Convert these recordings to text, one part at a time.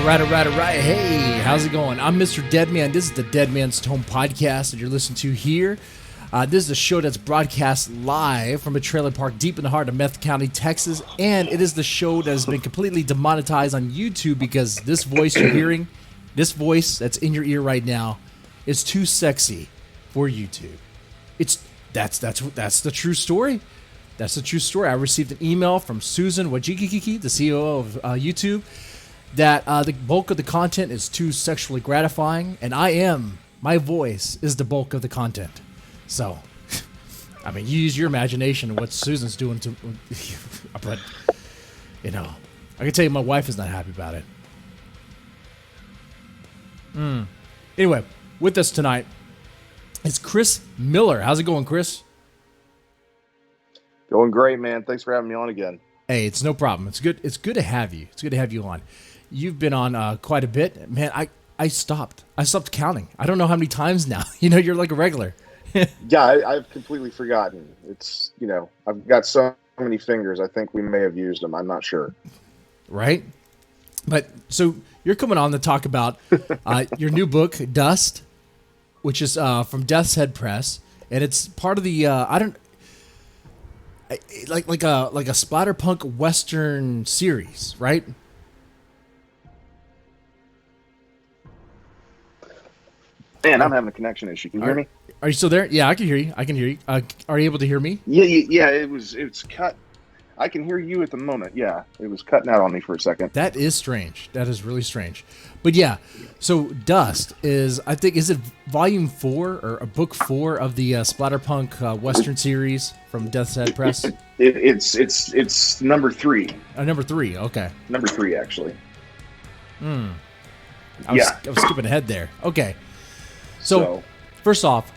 All right. Hey, how's it going? I'm Mr. Deadman. This is the Deadman's Tome podcast that you're listening to here. This is a show that's broadcast live from a trailer park deep in the heart of Meth County, Texas. And it is the show that has been completely demonetized on YouTube because this voice you're hearing, this voice that's in your ear right now, is too sexy for YouTube. That's the true story. That's the true story. I received an email from Susan Wojcicki, the CEO of YouTube, that the bulk of the content is too sexually gratifying, and my voice is the bulk of the content. So, I mean, you use your imagination and what Susan's doing to, but, I can tell you my wife is not happy about it. Anyway, with us tonight is Chris Miller. How's it going, Chris? Going great, man. Thanks for having me on again. Hey, it's no problem. It's good to have you. It's good to have you on. You've been on quite a bit. Man, I stopped counting. I don't know how many times now. You're like a regular. Yeah, I've completely forgotten. It's, I've got so many fingers. I think we may have used them. I'm not sure. Right? But so you're coming on to talk about your new book, Dust, which is from Death's Head Press, and it's part of the like a splatterpunk western series, right? Man, I'm having a connection issue. Can you hear me? Are you still there? Yeah, I can hear you. Are you able to hear me? Yeah. It's cut. I can hear you at the moment. Yeah, it was cutting out on me for a second. That is strange. That is really strange. But yeah, so Dust is, I think, is it volume 4 or book 4 of the splatterpunk western series from Death's Head Press? It's number 3. Number 3. Okay. Number 3, actually. I was skipping ahead there. Okay. So first off,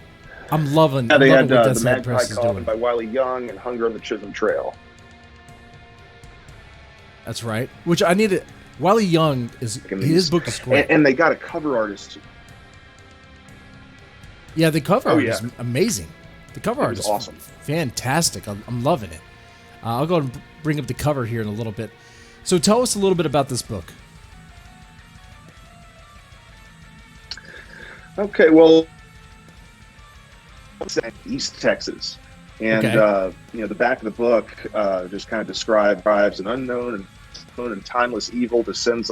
I'm loving. Yeah, they loving had what the Death's Head Magpie Press is Coffin doing. by Wiley Young and Hunger on the Chisholm Trail. That's right. Which I needed. Wiley Young his book is great, and they got a cover artist. Yeah, the cover art is amazing. The cover art is awesome, fantastic. I'm loving it. I'll go and bring up the cover here in a little bit. So tell us a little bit about this book. Okay, well, East Texas, and the back of the book just kind of describes an unknown and timeless evil descends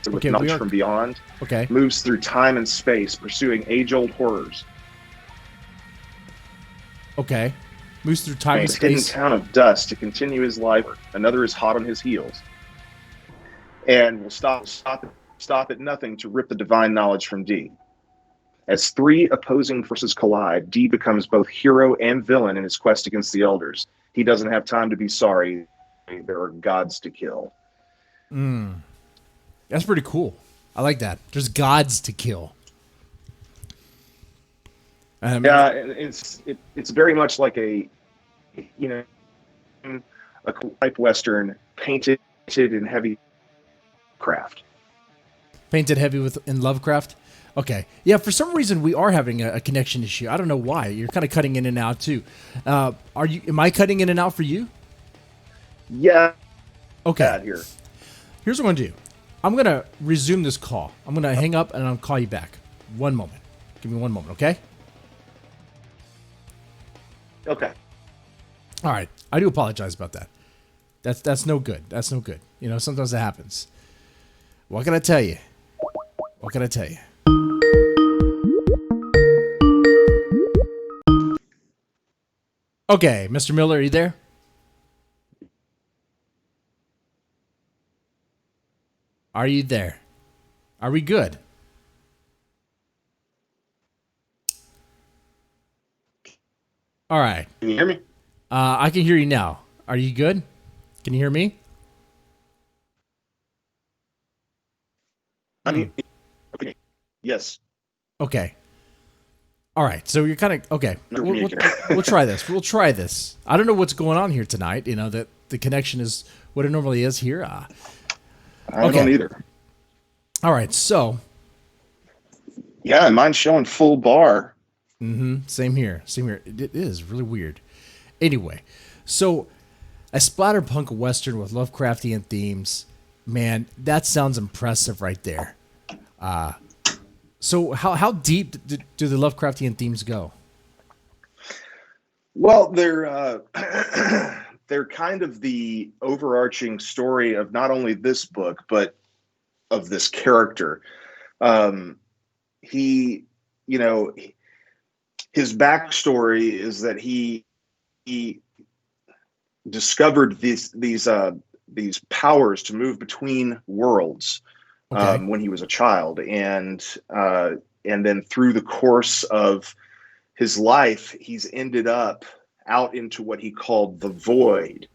with knowledge from beyond. Okay, moves through time and space, pursuing age-old horrors. Okay, moves through time and space. Hidden town of Dust to continue his life. Another is hot on his heels, and will stop at nothing to rip the divine knowledge from D. As 3 opposing forces collide, D becomes both hero and villain in his quest against the Elders. He doesn't have time to be sorry. There are gods to kill. That's pretty cool. I like that. There's gods to kill. It's very much like a type western painted in heavy craft. Painted heavy in Lovecraft? Okay. Yeah, for some reason we are having a connection issue. I don't know why. You're kind of cutting in and out too. Am I cutting in and out for you? Yeah. Okay. Bad here. Here's what I'm going to do. I'm going to resume this call. I'm going to hang up and I'll call you back. 1 moment. Give me 1 moment, okay? Okay. All right. I do apologize about that. That's no good. That's no good. Sometimes that happens. What can I tell you? What can I tell you? Okay, Mr. Miller, are you there? Are you there? Are we good? All right. Can you hear me? I can hear you now. Are you good? Can you hear me? Yes. Okay. All right. So you're kind of okay. We'll try this. We'll try this. I don't know what's going on here tonight. That the connection is what it normally is here. I don't either. All right. So. Yeah, mine's showing full bar. Same here. It is really weird. Anyway, so a splatterpunk western with Lovecraftian themes Man, that sounds impressive right there. So how deep do the Lovecraftian themes go? Well, they're kind of the overarching story of not only this book but of this character. He, you know, his backstory is that he discovered these powers to move between worlds Okay. when he was a child, and then through the course of his life, he's ended up out into what he called the void,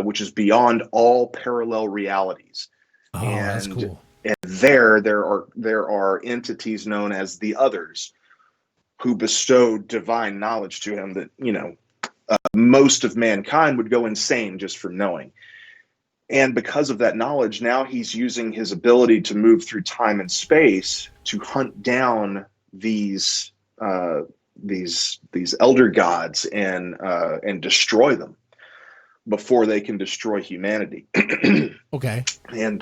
which is beyond all parallel realities. Oh, that's And cool. there are entities known as the others who bestowed divine knowledge to him that most of mankind would go insane just from knowing. And because of that knowledge, now he's using his ability to move through time and space to hunt down these elder gods and destroy them before they can destroy humanity. Okay. And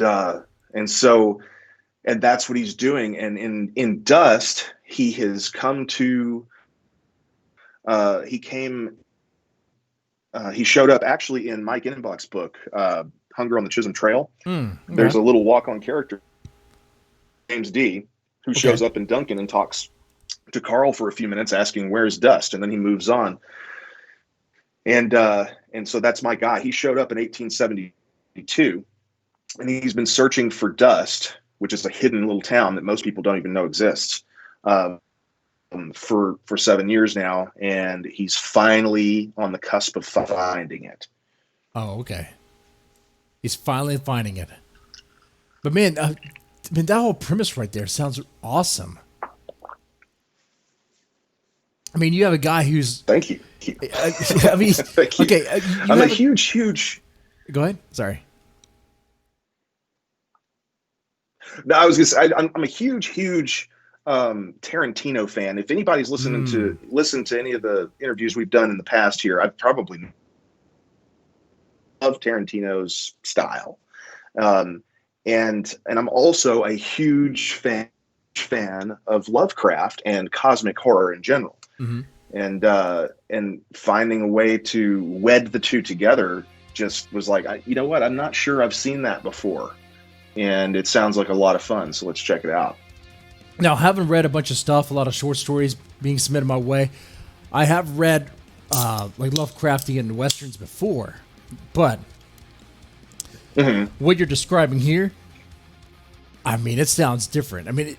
that's what he's doing. And in Dust, he has come to he showed up actually in Mike Inbach's book, Hunger on the Chisholm Trail. Okay. There's a little walk-on character, James D, who Okay. shows up in Duncan and talks to Carl for a few minutes, asking where's Dust, and then he moves on. And so that's my guy. He showed up in 1872, and he's been searching for Dust, which is a hidden little town that most people don't even know exists, for 7 years now, and he's finally on the cusp of finding it. Oh, okay. He's finally finding it. But man, that whole premise right there sounds awesome. I mean, you have a guy who's. Thank you. I mean, Thank you. okay. I'm a huge. Go ahead. Sorry. No, I was gonna say I'm a huge Tarantino fan. If anybody's listened to any of the interviews we've done in the past here, I've probably love Tarantino's style, and I'm also a huge fan of Lovecraft and cosmic horror in general. Mm-hmm. And finding a way to wed the two together just was like, you know what? I'm not sure I've seen that before, and it sounds like a lot of fun. So let's check it out. Now, having read a bunch of stuff, a lot of short stories being submitted my way, I have read like Lovecraftian westerns before, but what you're describing here, I mean, it sounds different. I mean,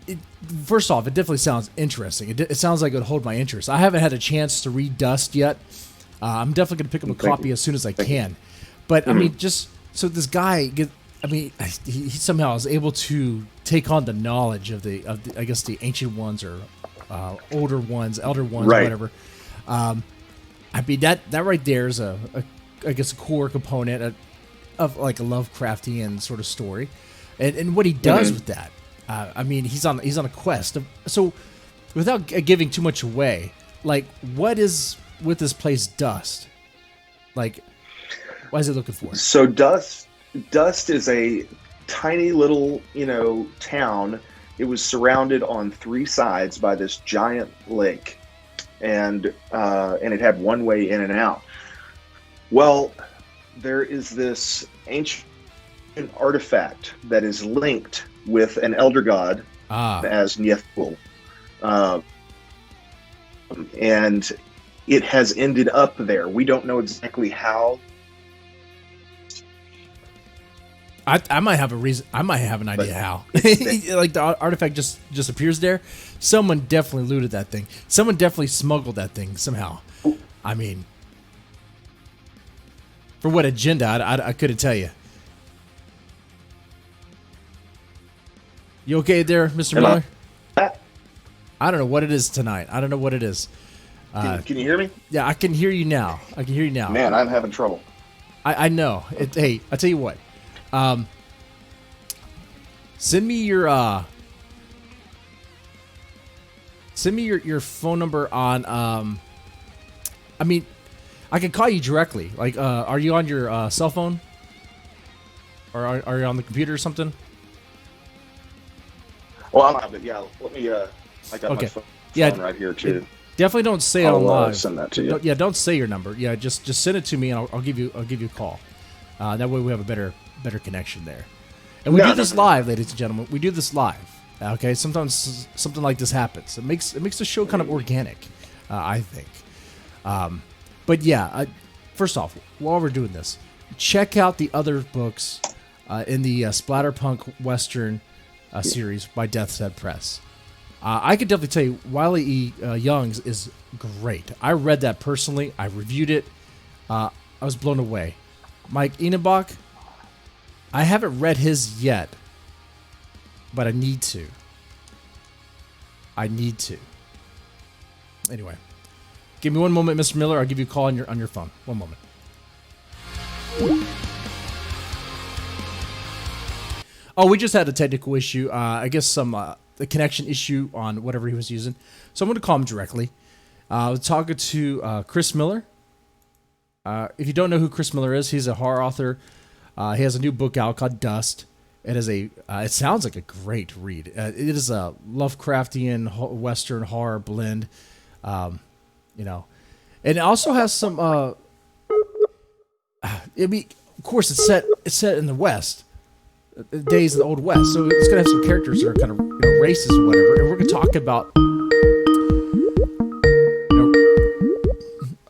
it first off, it definitely sounds interesting. It sounds like it would hold my interest. I haven't had a chance to read Dust yet. I'm definitely going to pick up a copy as soon as I can. But I mean, just so this guy, he somehow is able to take on the knowledge of the I guess the ancient ones or elder ones, right. whatever. I mean that right there is I guess a core component of like a Lovecraftian sort of story, and what he does with that. I mean, he's on a quest. So, without giving too much away, like what is with this place Dust? Like, what is it looking for? So Dust is a tiny little, town. It was surrounded on three sides by this giant lake, and it had one way in and out. Well, there is this ancient artifact that is linked with an elder god as Niethul, and it has ended up there. We don't know exactly how. I might have a reason. I might have an idea how. Like the artifact just appears there. Someone definitely looted that thing. Someone definitely smuggled that thing somehow. I mean, for what agenda? I couldn't tell you. You okay there, Mr. Miller? I don't know what it is tonight. I don't know what it is. Can you hear me? Yeah, I can hear you now. Man, I'm having trouble. I know. Hey, I'll tell you what. Send me your phone number on I mean, I can call you directly. Like are you on your cell phone? or are you on the computer or something? Well, yeah. Let me. I got my phone Yeah, right here too. Definitely don't say it on live. Send that to you. Don't say your number. Yeah, just send it to me, and I'll give you a call. That way we have a better connection there. And we do this live, ladies and gentlemen. We do this live. Okay, sometimes something like this happens. It makes the show kind of organic, I think. But yeah, first off, while we're doing this, check out the other books in the Splatterpunk Western series by Death's Head Press. I could definitely tell you, Wiley E. Young's is great. I read that personally. I reviewed it. I was blown away. Mike Enenbach, I haven't read his yet, but I need to. Anyway, give me one moment, Mr. Miller. I'll give you a call on your phone. One moment. Oh, we just had a technical issue. I guess the connection issue on whatever he was using. So I'm going to call him directly. I was talking to Chris Miller. If you don't know who Chris Miller is, he's a horror author. He has a new book out called Dust. It is it sounds like a great read. It is a Lovecraftian Western horror blend. And it also has some. Of course, it's set in the West, the days of the Old West. So it's gonna have some characters that are kind of racist or whatever. And we're gonna talk about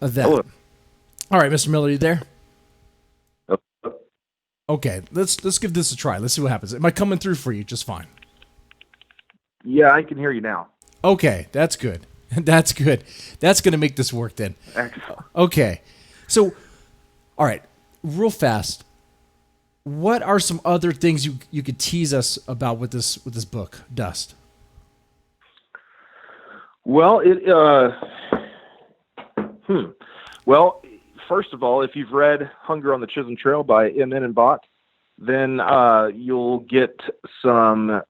that. Hello. All right, Mr. Miller, you there? Okay, let's give this a try. Let's see what happens. Am I coming through for you just fine? Yeah, I can hear you now. Okay, that's good. That's good. That's going to make this work then. Excellent. Okay. So, all right, real fast. What are some other things you could tease us about with this book, Dust? Well, Well, first of all, if you've read Hunger on the Chisholm Trail by M. Enenbach, then you'll get some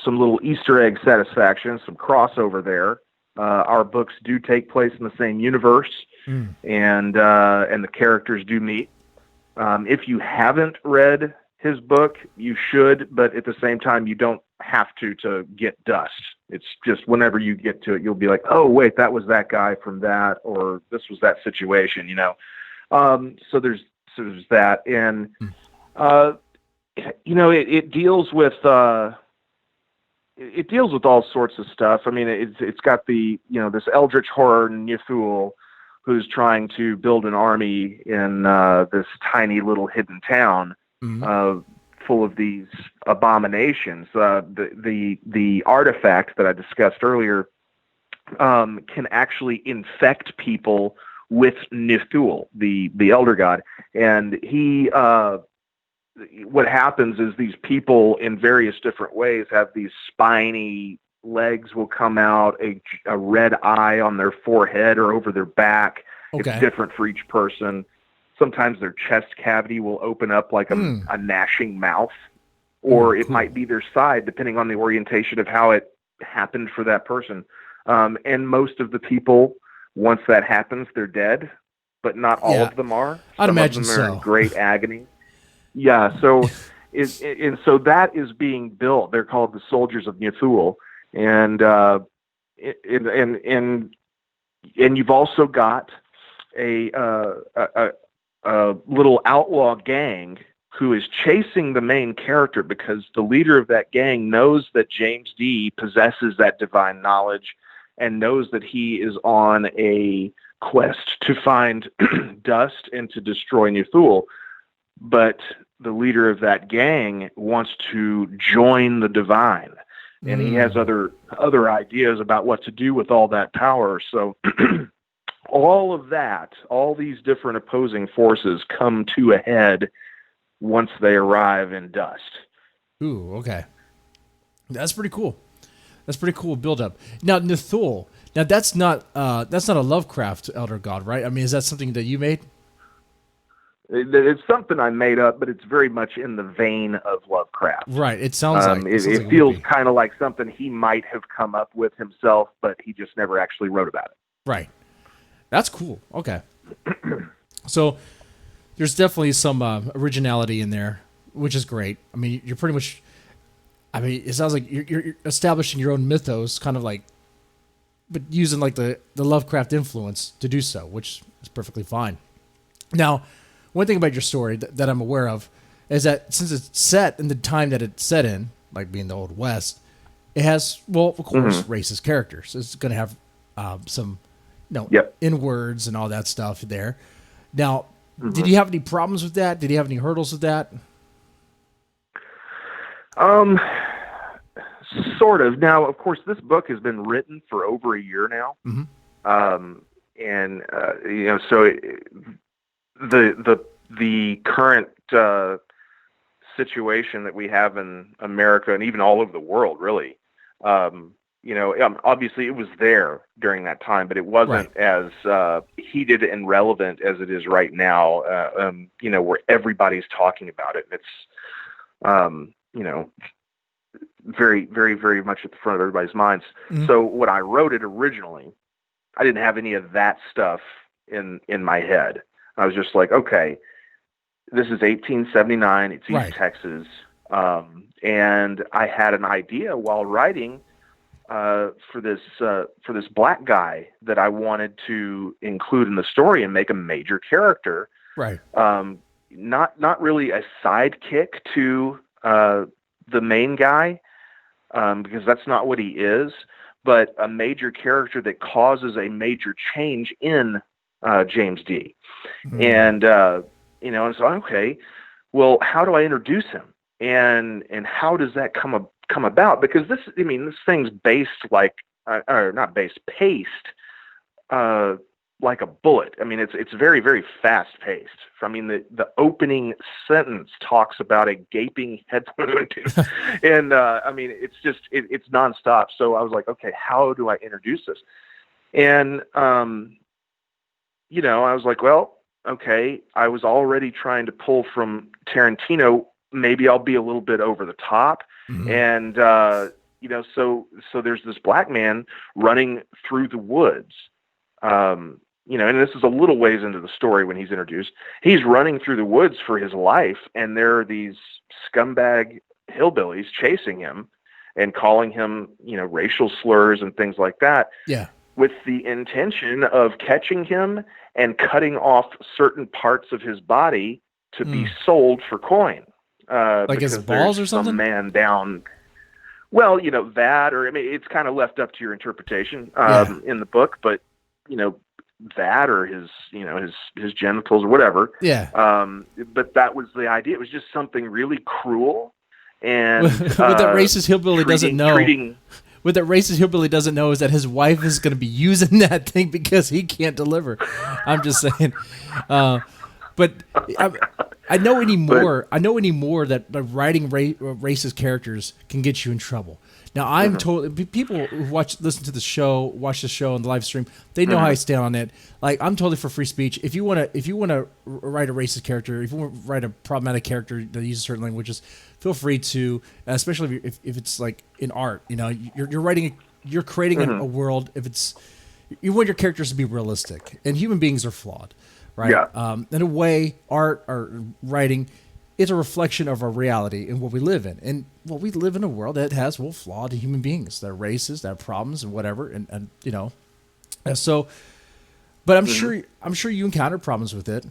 little Easter egg satisfaction, some crossover there. Our books do take place in the same universe, and the characters do meet. If you haven't read his book, you should, but at the same time, you don't have to get Dust. It's just whenever you get to it, you'll be like, oh, wait, that was that guy from that, or this was that situation, So there's that. And, it deals with, it deals with all sorts of stuff. I mean, it's got this eldritch horror Nithul who's trying to build an army in this tiny little hidden town full of these abominations. The artifact that I discussed earlier can actually infect people with Nithul, the elder god. And he, what happens is these people in various different ways have these spiny legs will come out, a red eye on their forehead or over their back. Okay. It's different for each person. Sometimes their chest cavity will open up like a gnashing mouth, or it might be their side, depending on the orientation of how it happened for that person. And most of the people, once that happens, they're dead, but not all of them are. I'd imagine Some of them are in great agony. Yeah, so so that is being built. They're called the Soldiers of Nithul, and you've also got a little outlaw gang who is chasing the main character because the leader of that gang knows that James D possesses that divine knowledge and knows that he is on a quest to find Dust and to destroy Nithul. But the leader of that gang wants to join the divine, and he has other ideas about what to do with all that power. So all of that, all these different opposing forces come to a head once they arrive in Dust. Ooh, okay. That's pretty cool. That's pretty cool build-up. Now, Nithul, that's not a Lovecraft elder god, right? I mean, is that something that you made? It's something I made up, but it's very much in the vein of Lovecraft. Right. It sounds like it feels kind of like something he might have come up with himself, but he just never actually wrote about it. Right. That's cool. Okay. So there's definitely some originality in there which is great. I mean, you're pretty much. I mean, it sounds like you're establishing your own mythos, kind of like, but using like the Lovecraft influence to do so, which is perfectly fine. Now, one thing about your story that I'm aware of is that since it's set in the time that it's set in, like being the Old West, it has, well, of course, racist characters. It's going to have some, in-words and all that stuff there. Now, did you have any problems with that? Did you have any hurdles with that? Sort of. Now, of course, this book has been written for over a year now. So the current situation that we have in America and even all over the world, really, obviously it was there during that time, but it wasn't as heated and relevant as it is right now, where everybody's talking about it. It's, very, very, very much at the front of everybody's minds. So when I wrote it originally, I didn't have any of that stuff in my head. I was just like, okay, this is 1879. It's East Texas. And I had an idea while writing for this black guy that I wanted to include in the story and make a major character. Right. Not really a sidekick to the main guy, because that's not what he is, but a major character that causes a major change in James D. And and so, okay, well, how do I introduce him? And how does that come about? Because this thing's based paced like a bullet. I mean, it's very, very fast paced. I mean, the opening sentence talks about a gaping head wound, and it's nonstop. So I was like, okay, how do I introduce this? And I was like, well, okay, I was already trying to pull from Tarantino. Maybe I'll be a little bit over the top, and so there's this black man running through the woods. And this is a little ways into the story when he's introduced. He's running through the woods for his life, and there are these scumbag hillbillies chasing him and calling him, racial slurs and things like that. Yeah. With the intention of catching him and cutting off certain parts of his body to be sold for coin. Like his balls or something? Some man down. Well, that, or it's kind of left up to your interpretation in the book, but that or his genitals or whatever. Yeah. But that was the idea. It was just something really cruel. And what that racist hillbilly doesn't know. What that racist hillbilly doesn't know is that his wife is going to be using that thing because he can't deliver. I'm just saying. But I know anymore. I know anymore that writing racist characters can get you in trouble. Now I'm totally, people who listen to the show, watch the show on the live stream, they know how I stand on it. Like, I'm totally for free speech. If you want to write a racist character, if you want to write a problematic character that uses certain languages, feel free to, especially if it's like in art. You're creating a world. If you want your characters to be realistic, and human beings are flawed, right? Yeah. In a way, art or writing, it's a reflection of our reality and what we live in. And we live in a world that has flawed human beings. They're racist, they have problems and whatever. And so, but I'm sure you encountered problems with it.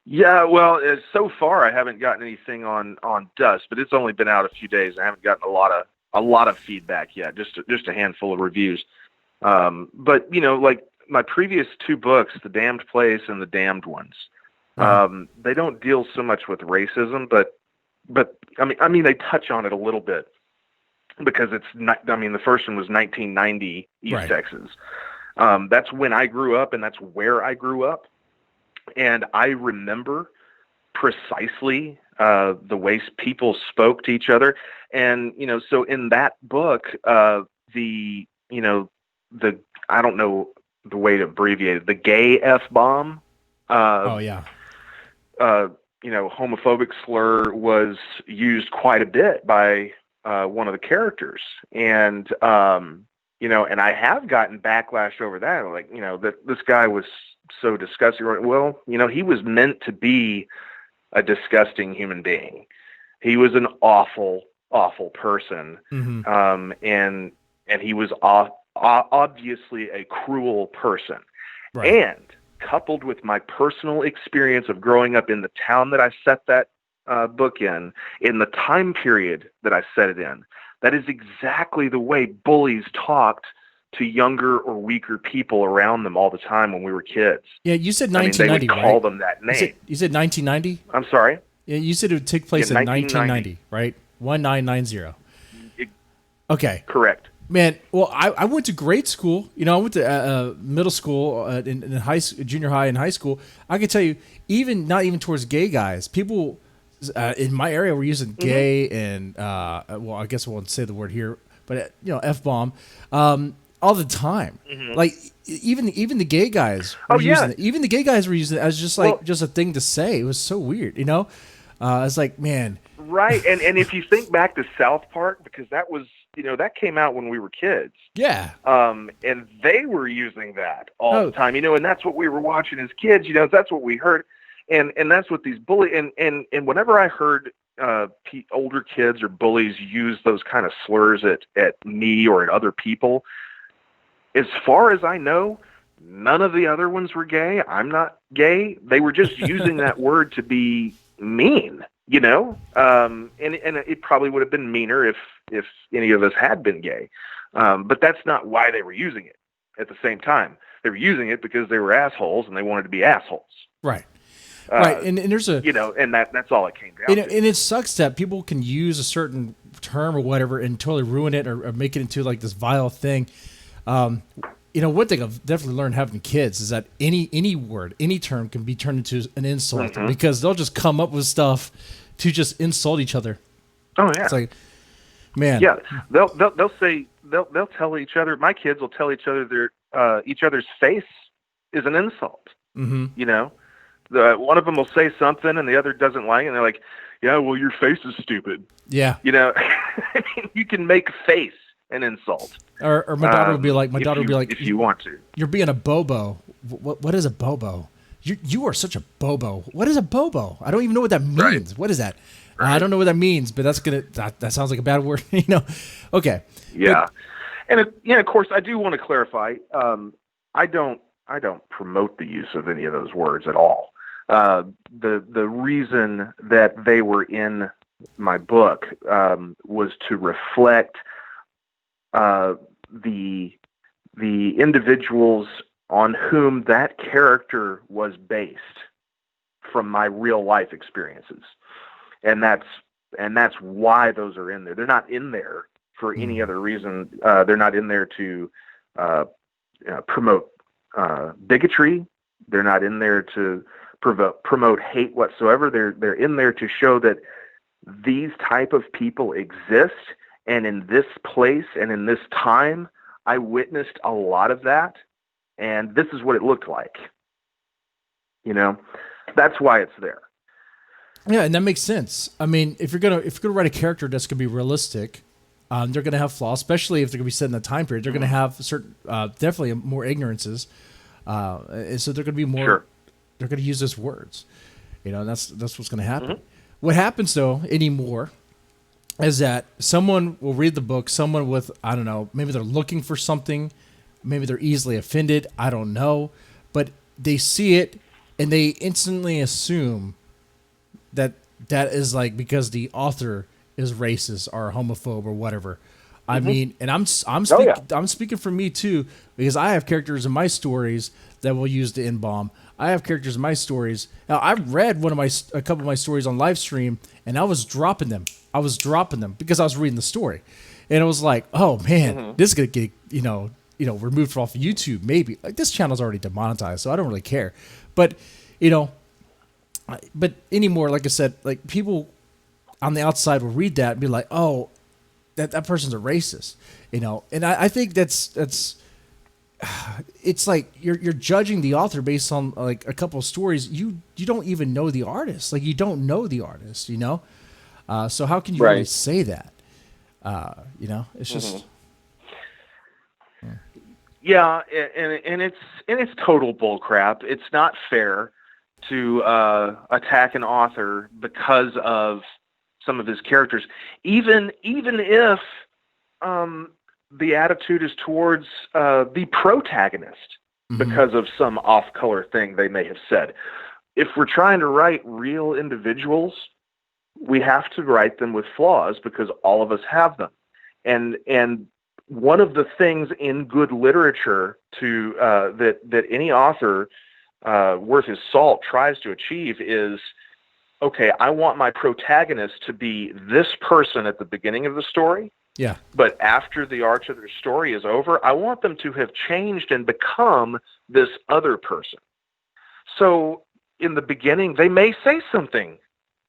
Yeah, well, so far I haven't gotten anything on Dust, but it's only been out a few days. I haven't gotten a lot of feedback yet, just a handful of reviews. But like my previous two books, The Damned Place and The Damned Ones, they don't deal so much with racism, but I mean they touch on it a little bit because it's not. I mean, the first one was 1990 East Texas. That's when I grew up, and that's where I grew up, and I remember precisely the way people spoke to each other, and so in that book, the I don't know the way to abbreviate it, the gay F-bomb. Homophobic slur was used quite a bit by one of the characters, and and I have gotten backlash over that. Like, that this guy was so disgusting. Well, he was meant to be a disgusting human being. He was an awful, awful person. And he was obviously a cruel person. Right. And coupled with my personal experience of growing up in the town that I set that book in the time period that I set it in, that is exactly the way bullies talked to younger or weaker people around them all the time when we were kids. Yeah, you said 1990, they would call right? them that name. You said 1990? I'm sorry? Yeah, you said it would take place in 1990, right? 1990. Okay. Correct. Man, well, I went to grade school. You know, I went to middle school, in junior high and high school. I can tell you, not even towards gay guys, people in my area were using gay and, well, I guess I won't say the word here, but, F-bomb all the time. Like, even the gay guys were using it. Even the gay guys were using it as just a thing to say. It was so weird, It's like, man. Right, and if you think back to South Park, because that was, that came out when we were kids. Yeah. And they were using that all the time, and that's what we were watching as kids, that's what we heard. And that's what these and whenever I heard older kids or bullies use those kind of slurs at me or at other people, as far as I know, none of the other ones were gay. I'm not gay. They were just using that word to be mean, and it probably would have been meaner if any of us had been gay. But that's not why they were using it at the same time. They were using it because they were assholes and they wanted to be assholes. Right. Right. And there's a, and that's all it came down to. And it sucks that people can use a certain term or whatever and totally ruin it or make it into like this vile thing. One thing I've definitely learned having kids is that any word, any term can be turned into an insult because they'll just come up with stuff to just insult each other. Oh yeah. It's like, man. Yeah. They'll say, they'll tell each other, my kids will tell each other their, each other's face is an insult. One of them will say something and the other doesn't like it. And they're like, yeah, well, your face is stupid. Yeah. I mean, you can make face an insult. Or my daughter would be like, if you want to, you're being a bobo. What is a bobo? You are such a bobo. What is a bobo? I don't even know what that means. Right. What is that? Right. I don't know what that means, but that sounds like a bad word. Okay. Yeah. But, and of course I do want to clarify. I don't promote the use of any of those words at all. The reason that they were in my book was to reflect the individuals on whom that character was based from my real life experiences, and that's why those are in there. They're not in there for any other reason. They're not in there to promote bigotry. They're not in there to promote hate whatsoever. They're in there to show that these type of people exist, and in this place and in this time, I witnessed a lot of that, and this is what it looked like. That's why it's there. Yeah, and that makes sense. I mean, if you're gonna write a character that's gonna be realistic, they're gonna have flaws, especially if they're gonna be set in a time period. They're gonna have certain, definitely more ignorances, and so they're gonna be more. Sure. They're gonna use those words, and that's what's gonna happen. What happens though anymore is that someone will read the book, someone with, I don't know, maybe they're looking for something, maybe they're easily offended, I don't know, but they see it and they instantly assume that is like because the author is racist or homophobe or whatever. I mean, and I'm speaking for me too, because I have characters in my stories that will use the N-bomb. I have characters in my stories. Now, I've read a couple of my stories on live stream, and I was dropping them. Because I was reading the story, and it was like, oh man, this is gonna get removed off of YouTube. Maybe like this channel's already demonetized, so I don't really care. But but anymore, like I said, like people on the outside will read that and be like, oh, that person's a racist, And I think that's it's like you're judging the author based on like a couple of stories. You don't even know the artist. Like you don't know the artist, So how can you really say that? It's just. Yeah, and it's total bullcrap. It's not fair to attack an author because of some of his characters, even if the attitude is towards the protagonist because of some off-color thing they may have said. If we're trying to write real individuals, we have to write them with flaws because all of us have them. And one of the things in good literature that any author worth his salt tries to achieve is, okay, I want my protagonist to be this person at the beginning of the story. Yeah. But after the arc of their story is over, I want them to have changed and become this other person. So in the beginning, they may say something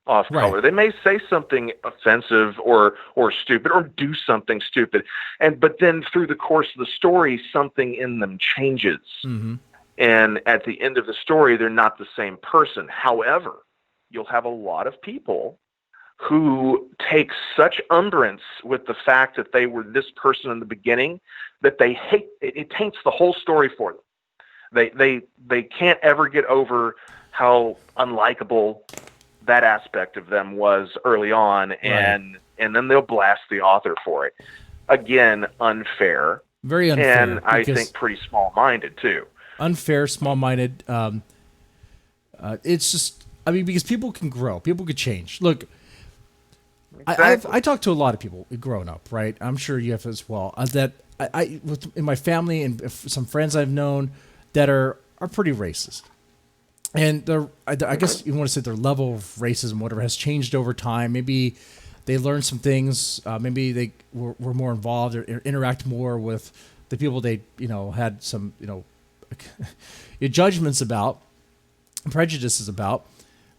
off color. Right. They may say something offensive or stupid or do something stupid. But then through the course of the story, something in them changes. Mm-hmm. And at the end of the story, they're not the same person. However, you'll have a lot of people who take such umbrance with the fact that they were this person in the beginning that they hate it taints the whole story for them. They can't ever get over how unlikable that aspect of them was early on, and then they'll blast the author for it. Again, unfair. Very unfair. And I think pretty small-minded too. Unfair, small-minded. It's just, I mean, because people can grow, people could change. Look, Exactly. I talk to a lot of people growing up, right? I'm sure you have as well. That in my family and some friends I've known that are pretty racist, and I guess you want to say their level of racism, whatever, has changed over time. Maybe they learned some things. Maybe they were more involved or interact more with the people they had some judgments about, prejudices about.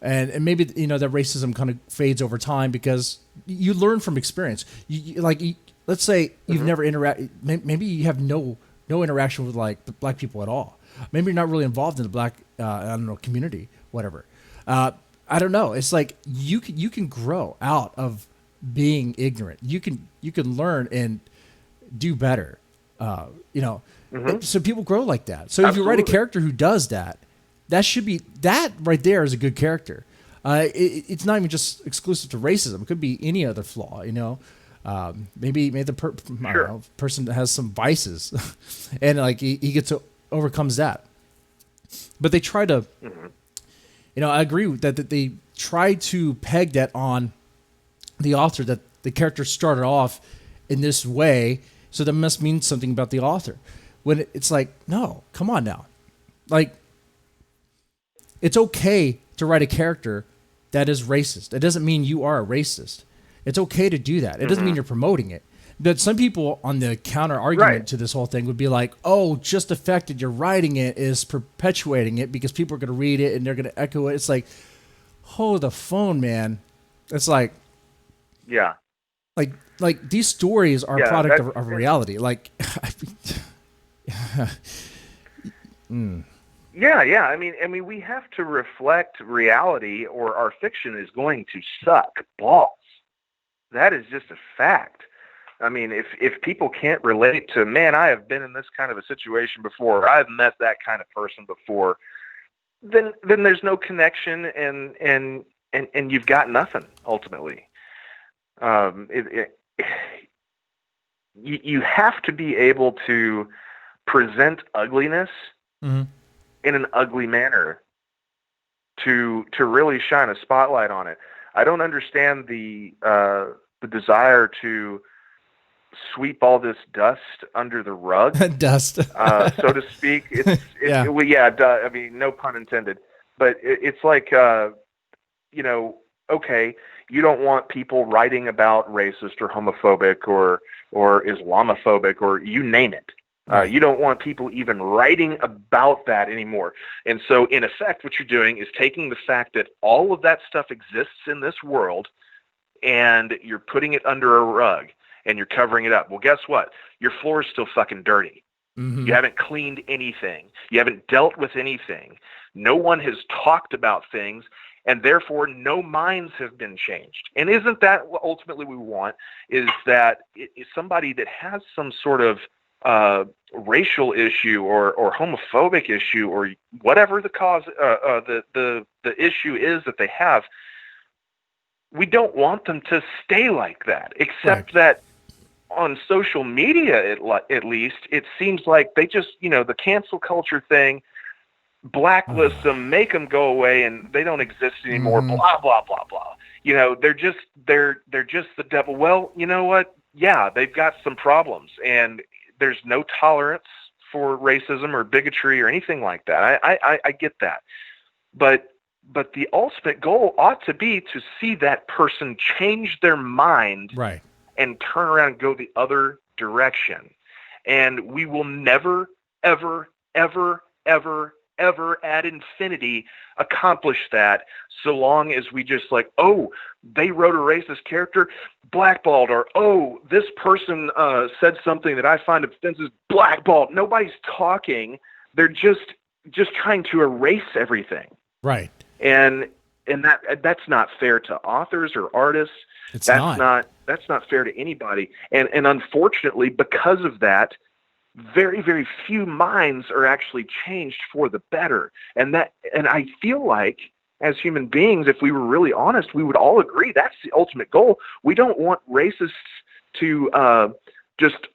And maybe that racism kind of fades over time because you learn from experience. Let's say you've never interacted. Maybe you have no interaction with like the black people at all. Maybe you're not really involved in the black community, whatever. I don't know. It's like you can grow out of being ignorant. You can learn and do better. So people grow like that. So if you write a character who does that. That right there is a good character. It's not even just exclusive to racism. It could be any other flaw, maybe the person has some vices and like he overcomes that. But they try to, I agree with that they try to peg that on the author, that the character started off in this way. So that must mean something about the author when it's like, no, come on now. Like, it's okay to write a character that is racist. It doesn't mean you are a racist. It's okay to do that. It doesn't mean you're promoting it. But some people on the counter argument to this whole thing would be like, oh, just the fact that you're writing it is perpetuating it because people are going to read it and they're going to echo it. It's like, hold the phone, man. It's like, yeah. Like these stories are a product of reality. Like, Yeah. I mean, we have to reflect reality, or our fiction is going to suck balls. That is just a fact. I mean, if people can't relate to, man, I have been in this kind of a situation before, I've met that kind of person before, then there's no connection, and you've got nothing ultimately. You have to be able to present ugliness. In an ugly manner to really shine a spotlight on it. I don't understand the desire to sweep all this dust under the rug. Dust. So to speak. I mean, no pun intended. But it's like, okay, you don't want people writing about racist or homophobic or Islamophobic or you name it. You don't want people even writing about that anymore. And so, in effect, what you're doing is taking the fact that all of that stuff exists in this world and you're putting it under a rug and you're covering it up. Well, guess what? Your floor is still fucking dirty. You haven't cleaned anything. You haven't dealt with anything. No one has talked about things, and therefore no minds have been changed. And isn't that what ultimately we want, is that it's somebody that has some sort of racial issue or homophobic issue or whatever the cause, the issue is that they have, we don't want them to stay like that, except that on social media, at least, it seems like they just, the cancel culture thing, blacklist them, make them go away, and they don't exist anymore, blah, blah, blah, blah. They're just the devil. Well, you know what? Yeah, they've got some problems, and there's no tolerance for racism or bigotry or anything like that. I get that. But the ultimate goal ought to be to see that person change their mind and turn around and go the other direction. And we will never, ever, ever, ever, ever ad infinity accomplish that so long as we just like, oh, they wrote a racist character, blackballed, or oh, this person said something that I find offensive, blackballed. Nobody's talking. They're just trying to erase everything. Right. And that's not fair to authors or artists. That's not fair to anybody. And unfortunately, because of that, very, very few minds are actually changed for the better. And I feel like as human beings, if we were really honest, we would all agree that's the ultimate goal. We don't want racists to just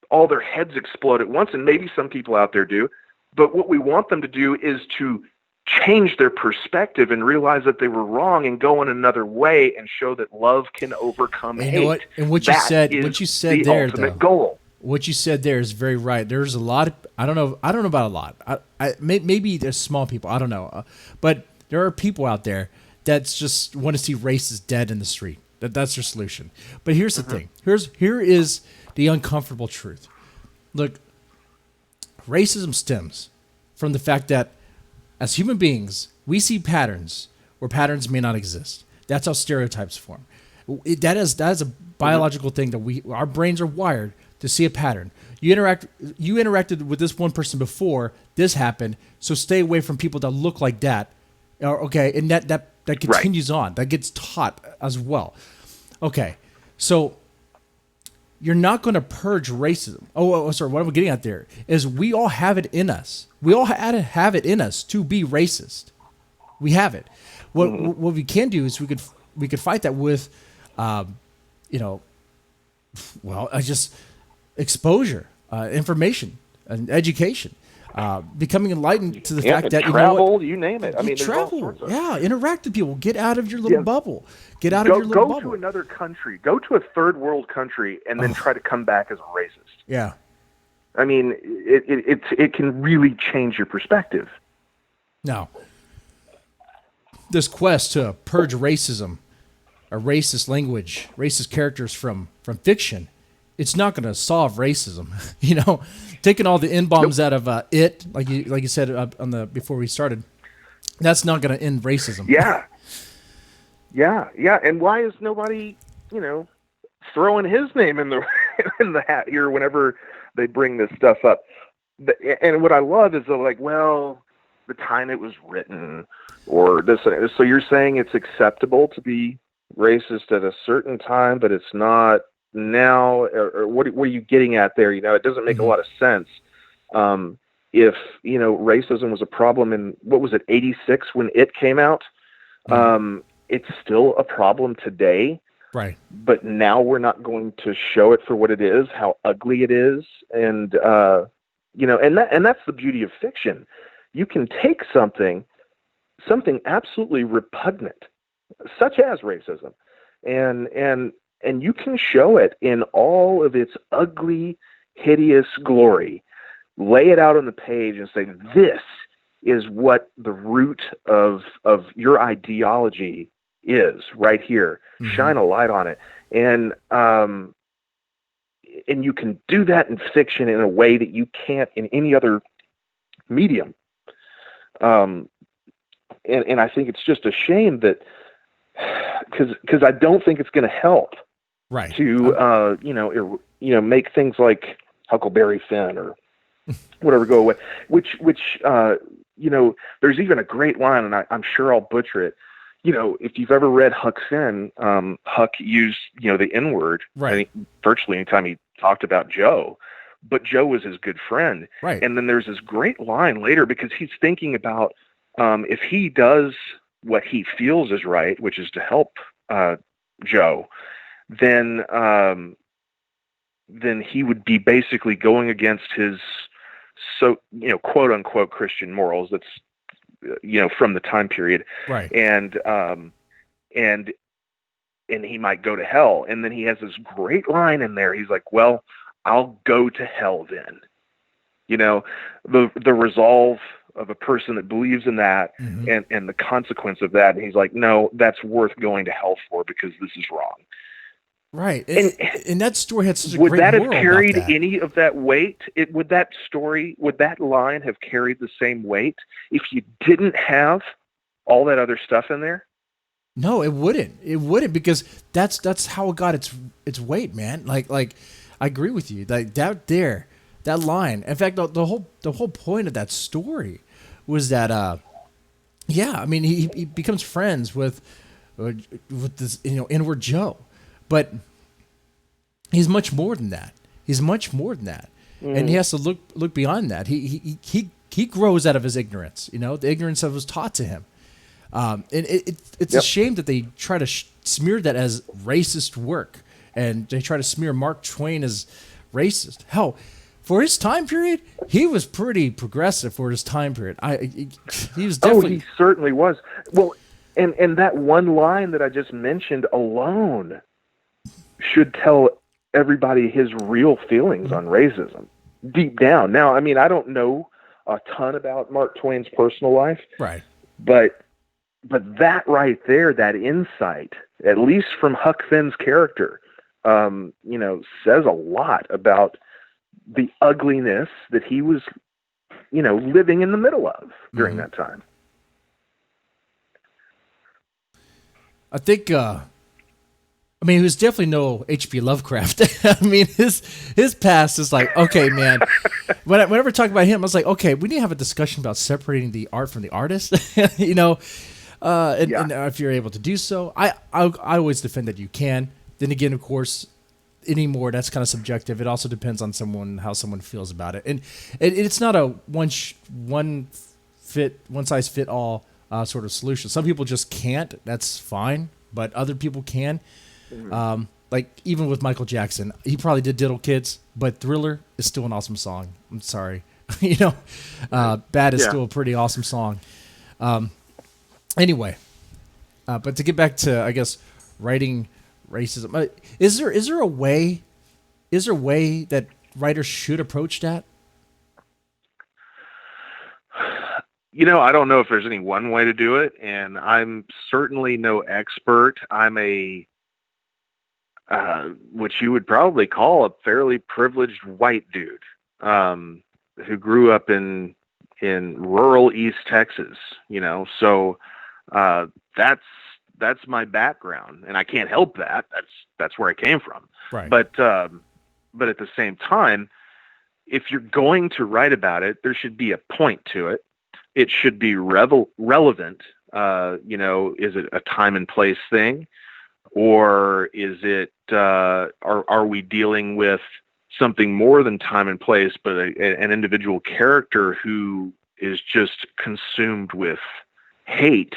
all their heads explode at once, and maybe some people out there do. But what we want them to do is to change their perspective and realize that they were wrong and go in another way and show that love can overcome hate. You know what? And what you said the there, ultimate though, goal. What you said there is very right. There's a lot of, I don't know about a lot. Maybe there's small people. I don't know. But there are people out there that just want to see racists dead in the street. That's their solution. But here's the thing. Here is the uncomfortable truth. Look, racism stems from the fact that as human beings, we see patterns where patterns may not exist. That's how stereotypes form. That is a biological thing that our brains are wired to see a pattern. You interacted with this one person before this happened, so stay away from people that look like that. Okay, and that continues on. That gets taught as well. Okay, so you're not going to purge racism. Oh, sorry. What I'm getting at there is we all have it in us. We all have it in us to be racist. We have it. What we can do is we could fight that with, just exposure, information, and education. Becoming enlightened to the fact that travel, you name it. I mean, travel, interact with people. Get out of your little bubble. Get out of your little bubble. Go to another country. Go to a third world country, and then try to come back as a racist. Yeah, I mean, it can really change your perspective. Now, this quest to purge racism, or racist language, racist characters from fiction, it's not going to solve racism. Taking all the N-bombs out of it, like you said before we started, that's not going to end racism. Yeah. And why is nobody, throwing his name in the hat here whenever they bring this stuff up? And what I love is they're like, well, the time it was written, or this. So you're saying it's acceptable to be racist at a certain time, but it's not now, or what are you getting at there? It doesn't make a lot of sense. If racism was a problem in, what was it, 86 when it came out, it's still a problem today, right? But now we're not going to show it for what it is, how ugly it is, and and that's the beauty of fiction. You can take something absolutely repugnant, such as racism, and you can show it in all of its ugly, hideous glory. Lay it out on the page and say, this is what the root of your ideology is right here. Mm-hmm. Shine a light on it. And you can do that in fiction in a way that you can't in any other medium. And I think it's just a shame that, because I don't think it's going to help. Right. To make things like Huckleberry Finn or whatever go away. Which there's even a great line, and I'm sure I'll butcher it. If you've ever read Huck Finn, Huck used the N-word. Right. Virtually anytime he talked about Joe. but Joe was his good friend. Right. And then there's this great line later because he's thinking about if he does what he feels is right, which is to help Joe, then he would be basically going against his quote unquote Christian morals. That's from the time period, right? And he might go to hell. And then he has this great line in there. He's like, "Well, I'll go to hell then." The resolve of a person that believes in that, Mm-hmm. and the consequence of that. And he's like, "No, that's worth going to hell for because this is wrong." Right. And that story had such a would great that have moral carried about that. any of that weight? Would that line have carried the same weight if you didn't have all that other stuff in there? No, it wouldn't. It wouldn't, because that's how it got its weight, man. Like I agree with you. Like that line. In fact, the whole point of that story was that he becomes friends with this inward Joe. But he's much more than that. And he has to look beyond that. He grows out of his ignorance. The ignorance that was taught to him. And it's a shame that they try to smear that as racist work, and they try to smear Mark Twain as racist. Hell, for his time period, he was pretty progressive for his time period. He was definitely. Oh, he certainly was. Well, and that one line that I just mentioned alone should tell everybody his real feelings on racism deep down. Now, I mean, I don't know a ton about Mark Twain's personal life, right? But that right there, that insight, at least from Huck Finn's character, says a lot about the ugliness that he was, living in the middle of during that time. I think. He was definitely no H.P. Lovecraft. I mean, his past is like, okay, man. Whenever I talk about him, I was like, okay, we need to have a discussion about separating the art from the artist. And if you're able to do so, I always defend that you can. Then again, of course, anymore, that's kind of subjective. It also depends on how someone feels about it, and it's not a one size fit all sort of solution. Some people just can't. That's fine, but other people can. Like even with Michael Jackson, he probably did Diddle Kids, but Thriller is still an awesome song. I'm sorry. Bad is still a pretty awesome song. Anyway, but to get back to, I guess, writing racism, is there a way that writers should approach that? I don't know if there's any one way to do it, and I'm certainly no expert. I'm what you would probably call a fairly privileged white dude, who grew up in rural East Texas, so that's my background, and I can't help that. That's where I came from. Right. But at the same time, if you're going to write about it, there should be a point to it. It should be relevant. Is it a time and place thing? Or is it, are we dealing with something more than time and place, but an individual character who is just consumed with hate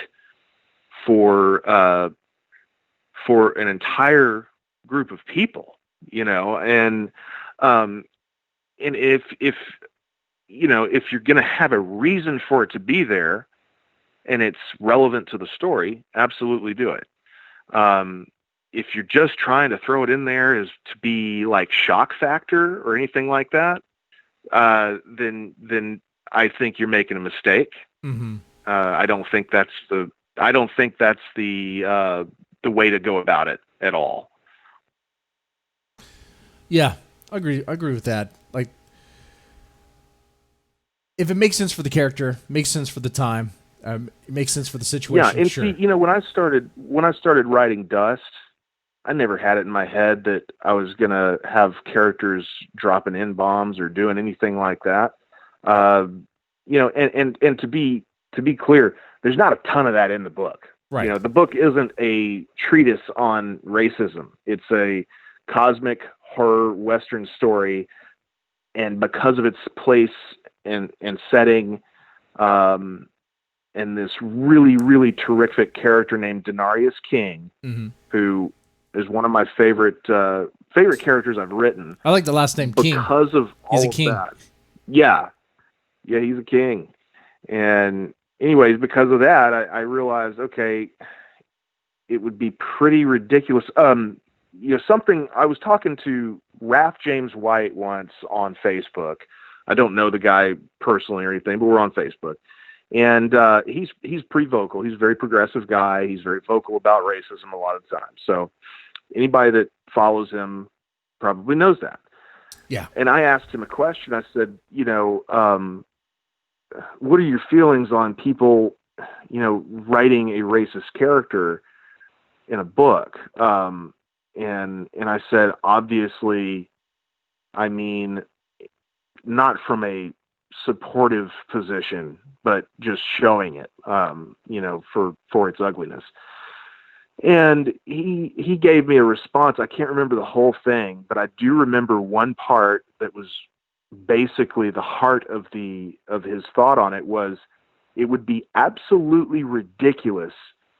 for an entire group of people, and if you're going to have a reason for it to be there and it's relevant to the story, absolutely do it. If you're just trying to throw it in there as to be like shock factor or anything like that, then I think you're making a mistake. Mm-hmm. I don't think that's the way to go about it at all. Yeah, I agree with that. Like, if it makes sense for the character, makes sense for the time, it makes sense for the situation. Yeah, and sure. See, when I started writing Dust, I never had it in my head that I was gonna have characters dropping N-bombs or doing anything like that. And to be clear, there's not a ton of that in the book. Right. The book isn't a treatise on racism. It's a cosmic horror Western story and because of its place and setting, and this really, really terrific character named Denarius King, who is one of my favorite characters I've written. I like the last name King. Because of all of that. Yeah. Yeah, he's a king. And anyways, because of that, I realized, okay, it would be pretty ridiculous. Something, I was talking to Raph James White once on Facebook. I don't know the guy personally or anything, but we're on Facebook. And he's pretty vocal. He's a very progressive guy. He's very vocal about racism a lot of the time. So anybody that follows him probably knows that. Yeah. And I asked him a question. I said, what are your feelings on people, writing a racist character in a book? And I said, obviously, I mean, not from a supportive position, but just showing it, for its ugliness. And he gave me a response. I can't remember the whole thing, but I do remember one part that was basically the heart of his thought on it was, it would be absolutely ridiculous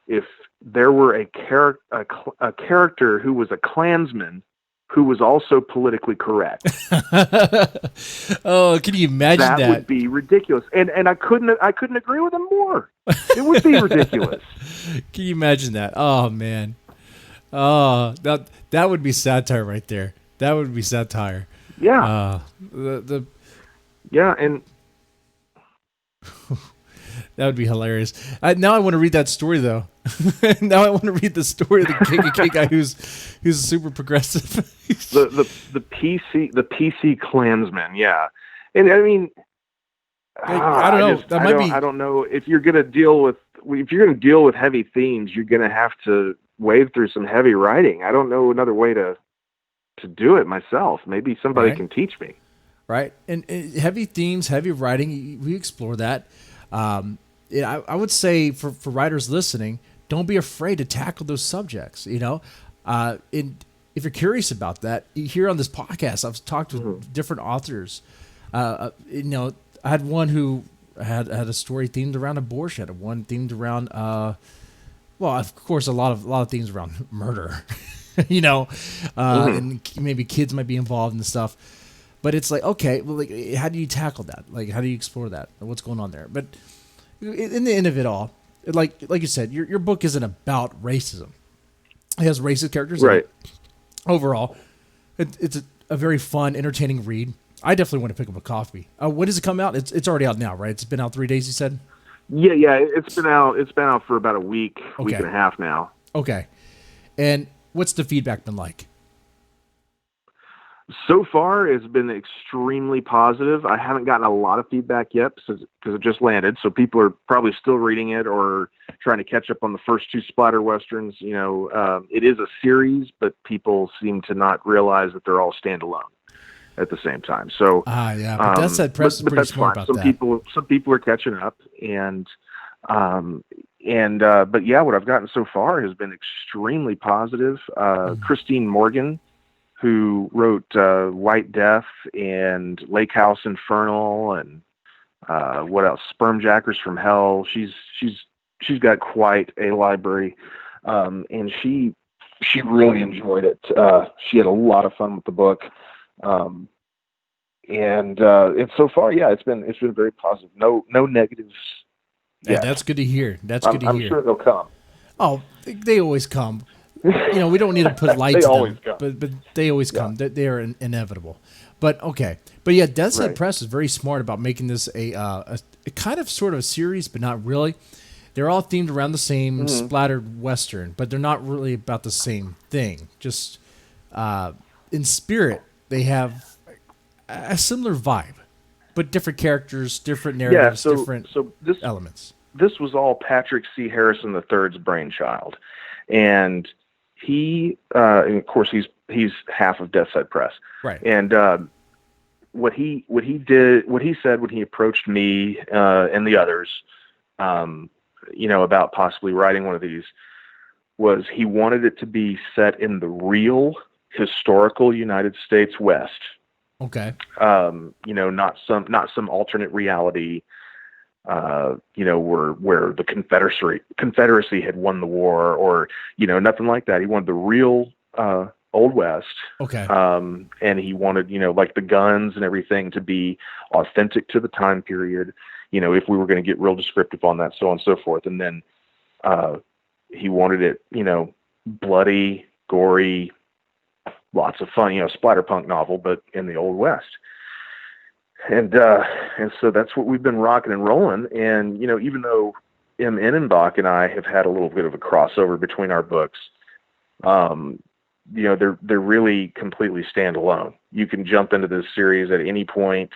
if there were a character who was a Klansman who was also politically correct. Oh, can you imagine that? That would be ridiculous. And I couldn't agree with him more. It would be ridiculous. Can you imagine that? Oh man. Oh, that would be satire right there. That would be satire. Yeah. Yeah, and that would be hilarious. Now I want to read that story though. Now I want to read the story of the KKK guy who's super progressive. the PC Klansman, yeah. And I mean, I don't know. I don't know if you're going to deal with heavy themes. You're going to have to wade through some heavy writing. I don't know another way to do it myself. Maybe somebody can teach me. Right, and heavy themes, heavy writing. We explore that. I would say for writers listening, don't be afraid to tackle those subjects. And if you're curious about that, here on this podcast, I've talked with different authors. I had one who had a story themed around abortion, and one themed around, of course, a lot of things around murder. And maybe kids might be involved and stuff. But it's like, okay, well, like, how do you tackle that? Like, how do you explore that? What's going on there? But in the end of it all, like you said, your book isn't about racism. It has racist characters, right? Overall, it's a very fun, entertaining read. I definitely want to pick up a copy. When does it come out? It's already out now, right? It's been out 3 days, you said? Yeah, it's been out for about a week and a half now. Okay, and what's the feedback been like? So far, it's been extremely positive. I haven't gotten a lot of feedback yet because it just landed. So people are probably still reading it or trying to catch up on the first two splatter westerns. It is a series, but people seem to not realize that they're all standalone at the same time. So, yeah, but Death Side Press is pretty smart about that. Some people are catching up, but yeah, what I've gotten so far has been extremely positive. Christine Morgan, who wrote White Death and Lake House Infernal and what else? Spermjackers from Hell. She's got quite a library, and she really enjoyed it. She had a lot of fun with the book, and so far, yeah, it's been very positive. No negatives. Yeah, that's good to hear. I'm sure they'll come. Oh, they always come. We don't need to put lights on them, but they always come. They are inevitable. But okay. But yeah, Death Side Press is very smart about making this a kind of sort of a series, but not really. They're all themed around the same splattered Western, but they're not really about the same thing. Just in spirit, they have a similar vibe, but different characters, different narratives, different elements. This was all Patrick C. Harrison III's brainchild. And he, and of course, he's half of Death Side Press, right? And what he said when he approached me and the others, about possibly writing one of these, was he wanted it to be set in the real historical United States West, Okay. Not some alternate reality, where the Confederacy had won the war, or, nothing like that. He wanted the real Old West. Okay. And he wanted, like the guns and everything to be authentic to the time period, if we were going to get real descriptive on that, so on and so forth. And then he wanted it, bloody, gory, lots of fun, splatterpunk novel, but in the Old West. And so that's what we've been rocking and rolling. And, even though M. Innenbach and I have had a little bit of a crossover between our books, they're really completely standalone. You can jump into this series at any point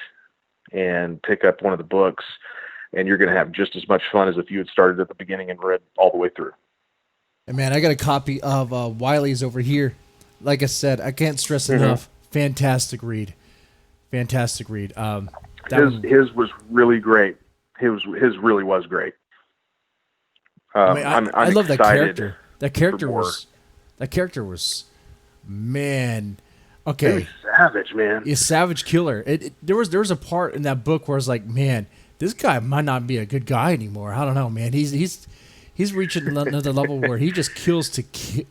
and pick up one of the books, and you're going to have just as much fun as if you had started at the beginning and read all the way through. And man, I got a copy of Wiley's over here. Like I said, I can't stress enough. Fantastic read. Fantastic read. His was really great. His really was great. I love that character. That character was, man. Okay. He was savage, man. He's a savage killer. There was a part in that book where I was like, man, this guy might not be a good guy anymore. I don't know, man. He's reaching another level where he just kills to kill.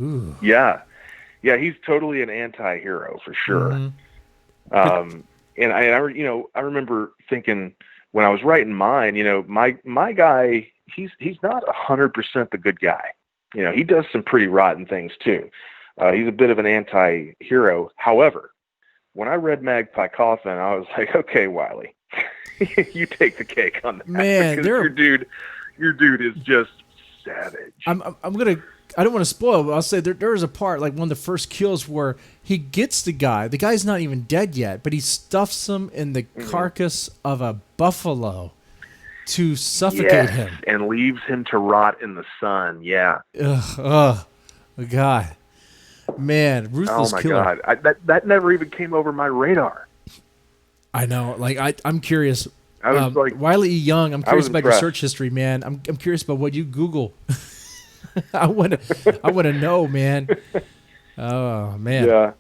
Ooh. Yeah, he's totally an anti-hero for sure. And I remember thinking when I was writing mine, my guy, he's not 100% the good guy. He does some pretty rotten things too. He's a bit of an anti-hero. However, when I read Magpie Coffin, I was like, okay, Wiley, you take the cake on that. Man, because your dude is just savage. I don't want to spoil, but I'll say there is a part, like one of the first kills, where he gets the guy. The guy's not even dead yet, but he stuffs him in the carcass of a buffalo to suffocate him. And leaves him to rot in the sun. Yeah. Oh, God. Man, ruthless killer. Oh, my God. That never even came over my radar. I know. Like, I'm curious. I was like, Wiley E. Young, I'm curious about your search history, man. I'm curious about what you Google. I want to know, man. Oh, man. Yeah.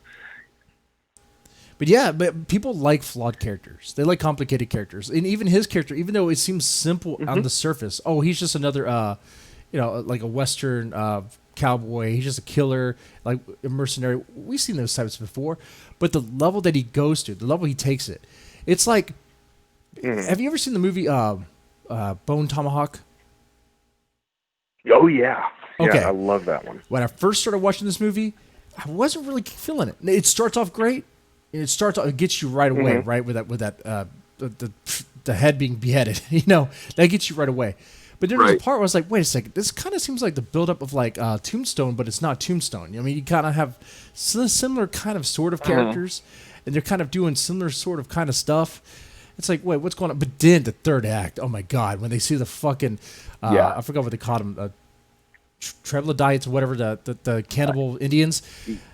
But people like flawed characters. They like complicated characters. And even his character, even though it seems simple on the surface, he's just another, like a Western cowboy. He's just a killer, like a mercenary. We've seen those types before. But the level that he goes to, the level he takes it, it's like, have you ever seen the movie Bone Tomahawk? Oh, yeah. Okay. Yeah, I love that one. When I first started watching this movie, I wasn't really feeling it. It starts off great. It gets you right away, right? With that the head being beheaded, that gets you right away. But then there's a part where I was like, wait a second, this kind of seems like the buildup of like Tombstone, but it's not Tombstone. I mean, you kind of have similar kind of sort of characters, and they're kind of doing similar sort of kind of stuff. It's like, wait, what's going on? But then the third act, oh my God, when they see the fucking, I forgot what they called them, troglodytes or whatever, the cannibal Indians.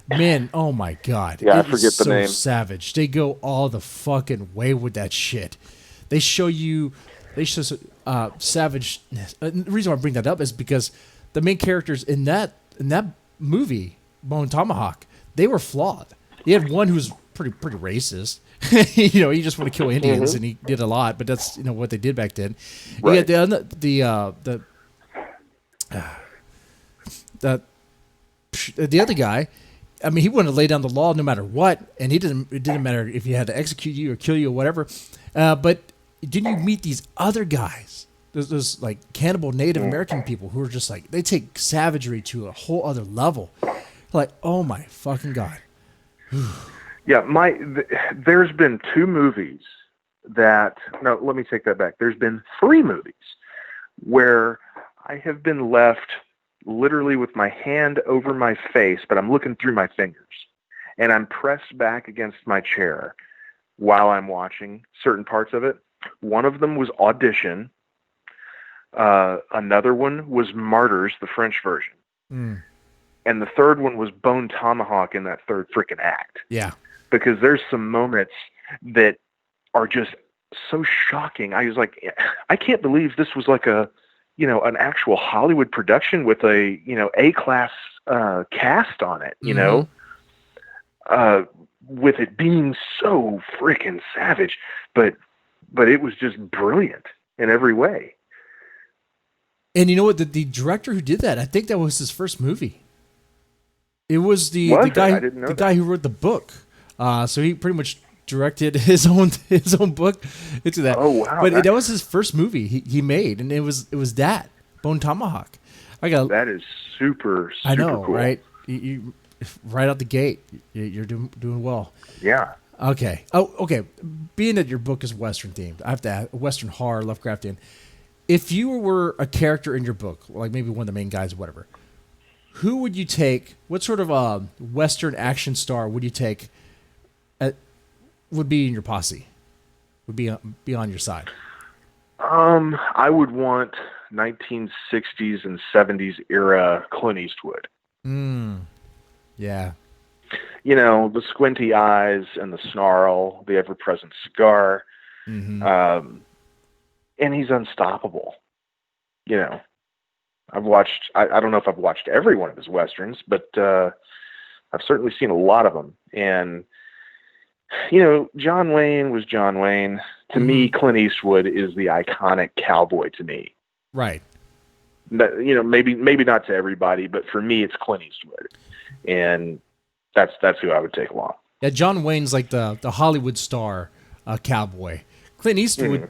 Man, oh my God. Yeah, I forget the name. Savage. They go all the fucking way with that shit. They show savage. The reason why I bring that up is because the main characters in that movie, Bone Tomahawk, they were flawed. You had one who was pretty racist. He just wanted to kill Indians, and he did a lot, but that's what they did back then. Right. You had the other guy. I mean, he wanted to lay down the law no matter what, and it didn't matter if he had to execute you or kill you or whatever. But didn't you meet these other guys? Those like cannibal Native American people who are just like, they take savagery to a whole other level. Like, oh my fucking God. Yeah, there's been 2 movies no, let me take that back. There's been 3 movies where I have been left literally with my hand over my face, but I'm looking through my fingers, and I'm pressed back against my chair while I'm watching certain parts of it. One of them was Audition. Another one was Martyrs, the French version. And the third one was Bone Tomahawk in that third freaking act. Yeah. Because there's some moments that are just so shocking. I was like, I can't believe this was like an actual Hollywood production with a, A-class cast on it, with it being so freaking savage, but it was just brilliant in every way. And you know what? The director who did that, I think that was his first movie. It was the guy who wrote the book. So he pretty much directed his own book into that. Oh wow! But that was his first movie he made, and it was that Bone Tomahawk. That is super. I know, cool. Right? You right out the gate, you're doing well. Yeah. Okay. Oh, okay. Being that your book is Western themed, I have to ask, Western horror, Lovecraftian. If you were a character in your book, like maybe one of the main guys or whatever, who would you take? What sort of Western action star would you take? Would be in your posse? Would be on your side? I would want 1960s and 70s era Clint Eastwood. Yeah. You know, the squinty eyes and the snarl, the ever-present cigar. Mm-hmm. And he's unstoppable. You know, I've watched, I don't know if I've watched every one of his Westerns, but I've certainly seen a lot of them. And, you know, John Wayne was John Wayne. To me, Clint Eastwood is the iconic cowboy to me. Right. But, you know, maybe not to everybody, but for me, it's Clint Eastwood. And that's who I would take along. Yeah, John Wayne's like the Hollywood star cowboy. Clint Eastwood,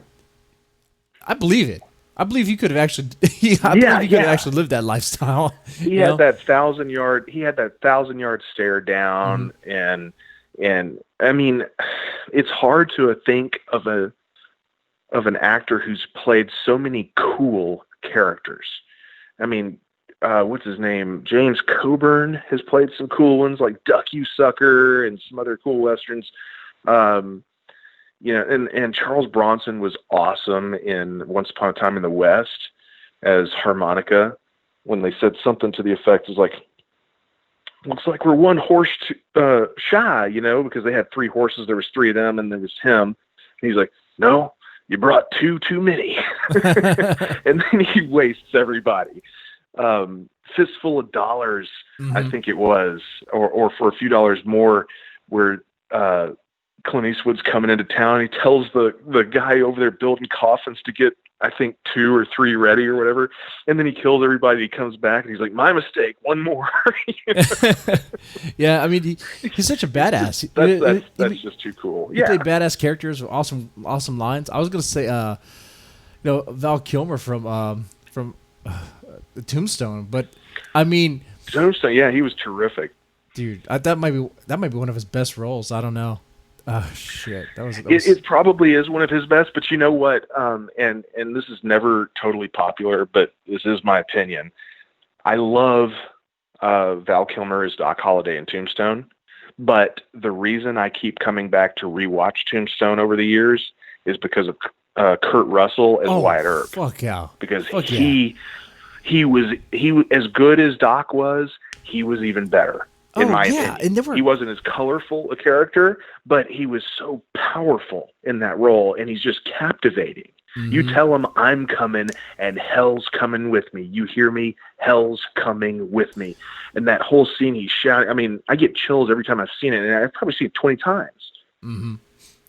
I believe it. I believe he could have actually. Could have actually lived that lifestyle. He had that 1,000-yard. He had that 1,000-yard stare down, and I mean, it's hard to think of an actor who's played so many cool characters. I mean, what's his name? James Coburn has played some cool ones like Duck You Sucker and some other cool Westerns. You know, and Charles Bronson was awesome in Once Upon a Time in the West as harmonica, when they said something to the effect is like, looks like we're one horse shy, you know, because they had 3 horses. There was 3 of them, and there was him. And he's like, no, you brought 2 too many. And then he wastes everybody. Fistful of Dollars, I think it was, or for a few dollars more, where Clint Eastwood's coming into town. He tells the guy over there building coffins to get, I think, 2 or 3 ready or whatever. And then he kills everybody. He comes back and he's like, my mistake, one more. Yeah. I mean, he's such a badass. That's just too cool. He played badass characters with awesome lines. I was going to say, Val Kilmer from the Tombstone, but I mean, Tombstone. Yeah. He was terrific, dude. That might be one of his best roles. I don't know. Oh shit! It probably is one of his best, but you know what? And this is never totally popular, but this is my opinion. I love Val Kilmer as Doc Holliday in Tombstone, but the reason I keep coming back to rewatch Tombstone over the years is because of Kurt Russell as Wyatt Earp. Fuck yeah! Because he was as good as Doc was. He was even better. In my opinion, he wasn't as colorful a character, but he was so powerful in that role, and he's just captivating. You tell him I'm coming, and hell's coming with me. You hear me? Hell's coming with me. And that whole scene, he's shouting. I mean, I get chills every time I've seen it, and I've probably seen it 20 times.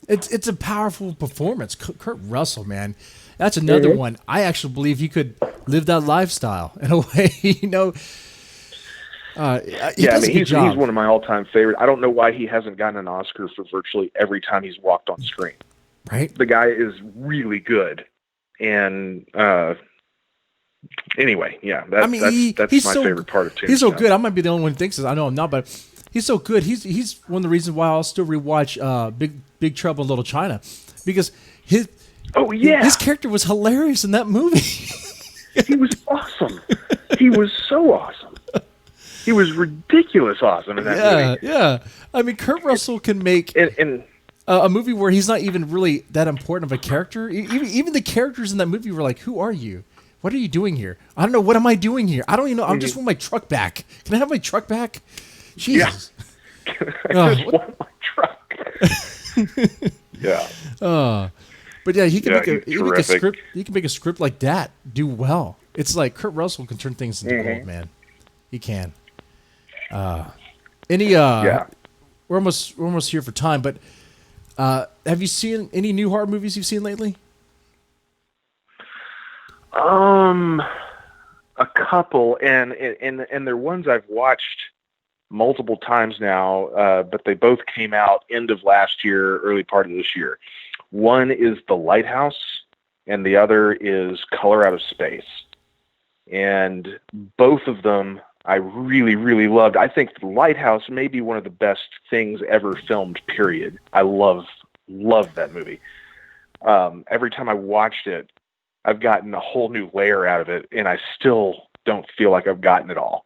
It's a powerful performance. Kurt Russell, man, that's another one. I actually believe he could live that lifestyle in a way, you know. He's one of my all-time favorite. I don't know why he hasn't gotten an Oscar for virtually every time he's walked on screen. Right, the guy is really good, and anyway, that's my favorite part of Tombstone. He's so good. I might be the only one who thinks this. I know I'm not, but he's so good. He's one of the reasons why I'll still rewatch Big Trouble in Little China, because his character was hilarious in that movie. He was awesome. He was so awesome. He was ridiculous awesome in that movie. Yeah. I mean, Kurt Russell can make a movie where he's not even really that important of a character. Even the characters in that movie were like, who are you? What are you doing here? I don't know. What am I doing here? I don't even know. I just want my truck back. Can I have my truck back? Jesus. Yeah. I just want my truck. Yeah. But yeah, he can make a script. He can make a script like that do well. It's like Kurt Russell can turn things into gold, man. He can. Were we're almost here for time. But have you seen any new horror movies you've seen lately? A couple, and they're ones I've watched multiple times now, but they both came out end of last year, early part of this year. One is The Lighthouse, and the other is Color Out of Space. And both of them I really, really loved. I think The Lighthouse may be one of the best things ever filmed, period. I love that movie. Every time I watched it, I've gotten a whole new layer out of it, and I still don't feel like I've gotten it all.